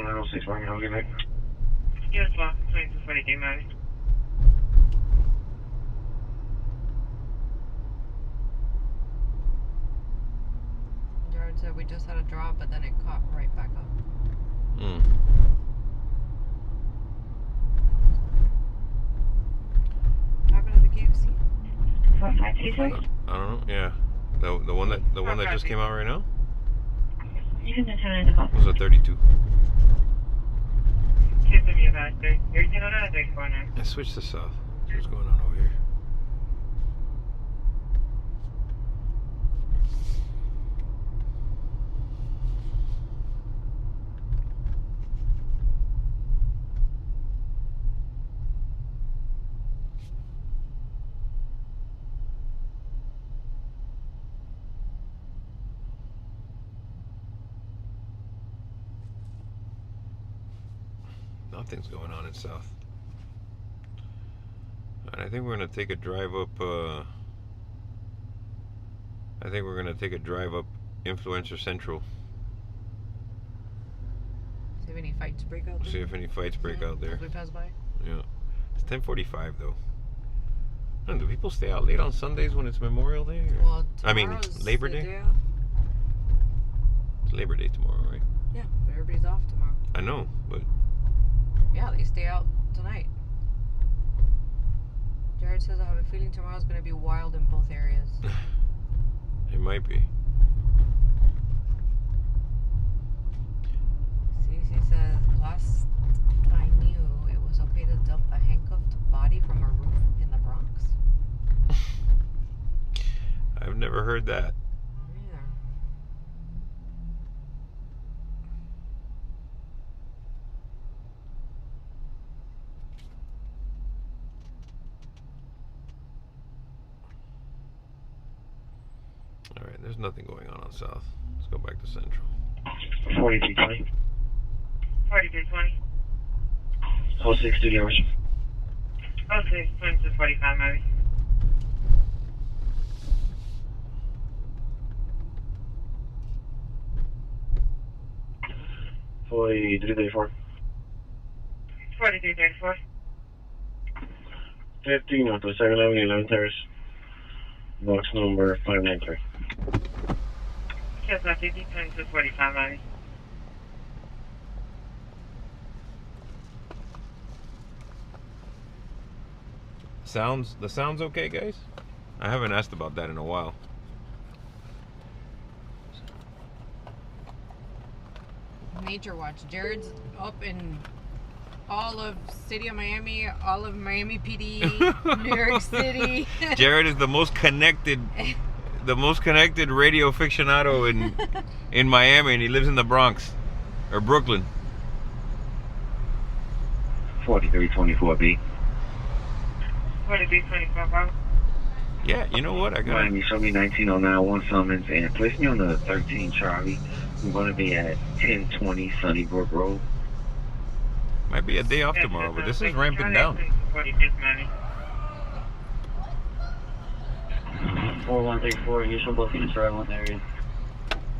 0906, Miami, have a good night. Cheers, 2243, Miami. Jared said we just had a drop, but then it caught right back up. Mm. What happened to the KFC? 4526. I don't know. Yeah, the one that just came out right now You can determine the call. was a 32. Cheers, to me about 1309, 349. I switched to south. What's going on over here? Nothing's going on in south. And I think we're gonna take a drive up. I think we're gonna take a drive up Influencer Central. See if any fights break out there. See if any fights break out there. As we pass by. Yeah, it's 10:45 though. Do people stay out late on Sundays when it's Memorial Day? Or? Well, I mean, tomorrow's Labor the Day? off. It's Labor Day tomorrow, right? Yeah, but everybody's off tomorrow. I know, but Yeah, they stay out tonight. Jared says I have a feeling tomorrow's going to be wild in both areas. it might be. CC says last I knew it was okay to dump a handcuffed body from a roof in the Bronx? I've never heard that. Neither. All right, there's nothing going on South. Let's go back to Central. 4320. 4320. 06 to the ocean. 06, 2245, maybe. Foi 334. 4334. 50 Northwest 2nd Avenue, 11 Terrace. Box number 593. Yes, 50, 2245, maybe. The sound's okay, guys? I haven't asked about that in a while. Nature Watch. Jared's up in all of city of Miami, all of Miami PD, New York City. Jared is the most connected radio aficionado in Miami, and he lives in the Bronx or Brooklyn. 4324B. 4324, bro. Yeah, you know what? I got Miami, show me 19091 summons and place me on the 13 Charlie. I'm going to be at 1020 Sunnybrook Road. might be a day off tomorrow, but this is ramping down. 4134, initial booking to arrival in the area.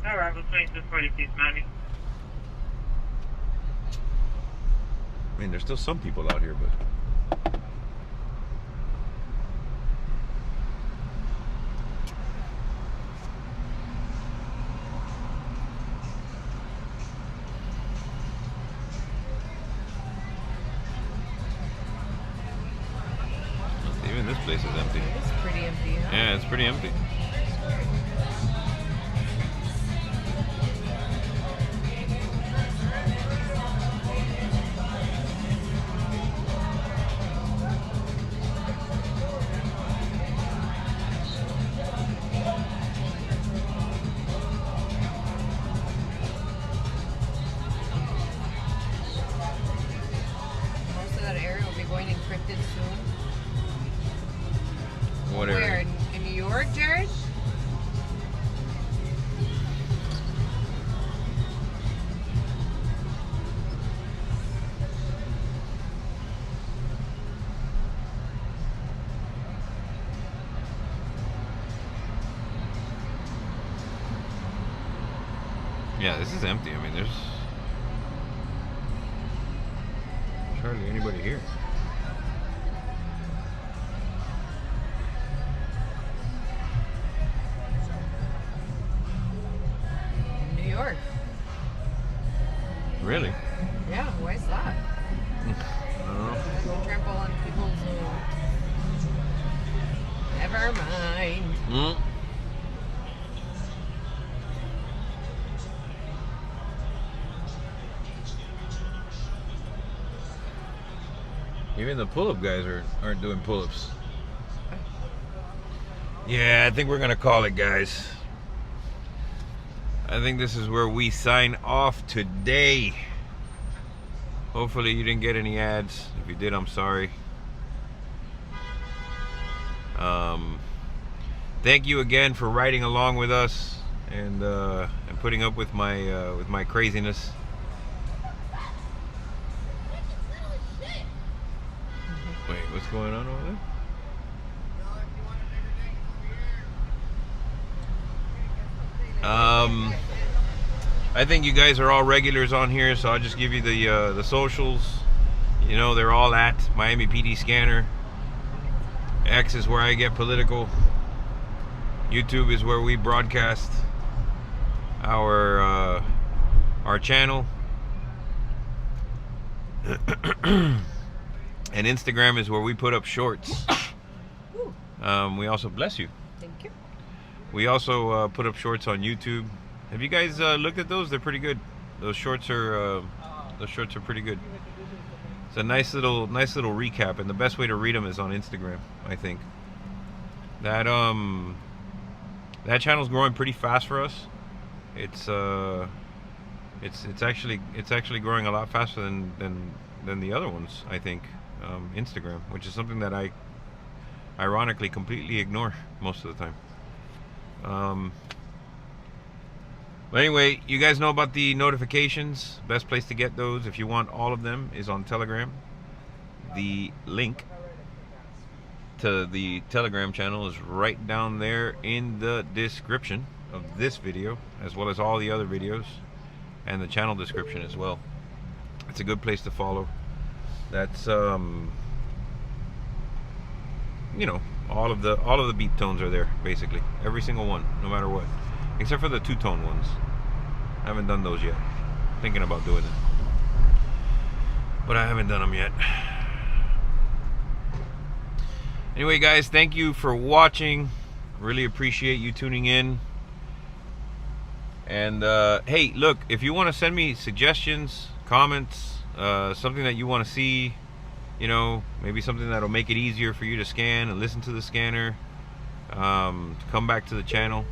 Alright, we'll 2246, maybe. I mean, there's still some people out here, but even this place is empty. It's pretty empty, huh? Yeah, it's pretty empty. Most of that area will be going encrypted soon. What Where? area? In New York, Jared? Yeah, this is empty. I mean, there's hardly anybody here. In New York. Really? Yeah, why is that? I don't know. Don't trample on people's. Never mind. Mm. Even the pull-up guys aren't doing pull-ups. Yeah, I think we're gonna call it, guys. I think this is where we sign off today. Hopefully you didn't get any ads. If you did, I'm sorry. Thank you again for riding along with us and putting up with my craziness. Wait, what's going on over there? I think you guys are all regulars on here, so I'll just give you the socials. You know, they're all at Miami PD Scanner. X is where I get political. YouTube is where we broadcast our channel. And Instagram is where we put up shorts. We also, bless you. Thank you. We also put up shorts on YouTube. Have you guys looked at those? They're pretty good. Those shorts are pretty good. It's a nice little recap, and the best way to read them is on Instagram, I think. That channel's growing pretty fast for us. It's actually growing a lot faster than the other ones, I think. Instagram, which is something that I ironically completely ignore most of the time. But anyway, you guys know about the notifications. Best place to get those, if you want all of them, is on Telegram. The link to the Telegram channel is right down there in the description of this video, as well as all the other videos, and the channel description as well. It's a good place to follow. That's you know, all of the beat tones are there, basically. Every single one, no matter what. Except for the two-tone ones. I haven't done those yet. Thinking about doing it, but I haven't done them yet. Anyway, guys, thank you for watching. Really appreciate you tuning in. And hey, look, if you want to send me suggestions, comments, something that you want to see, you know, maybe something that'll make it easier for you to scan and listen to the scanner, to come back to the channel,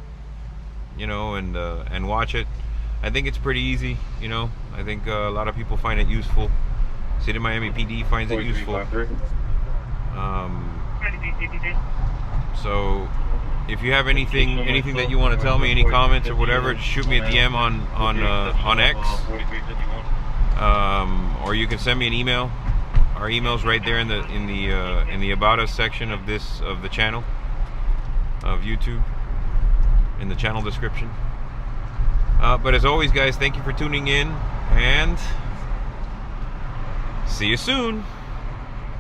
you know, and watch it. I think it's pretty easy, you know. I think a lot of people find it useful. City of Miami PD finds it useful. So if you have anything that you want to tell me, any comments or whatever, just shoot me a DM on X, or you can send me an email. Our email's right there in the About Us section of the channel of YouTube, in the channel description. But as always, guys, thank you for tuning in, and see you soon.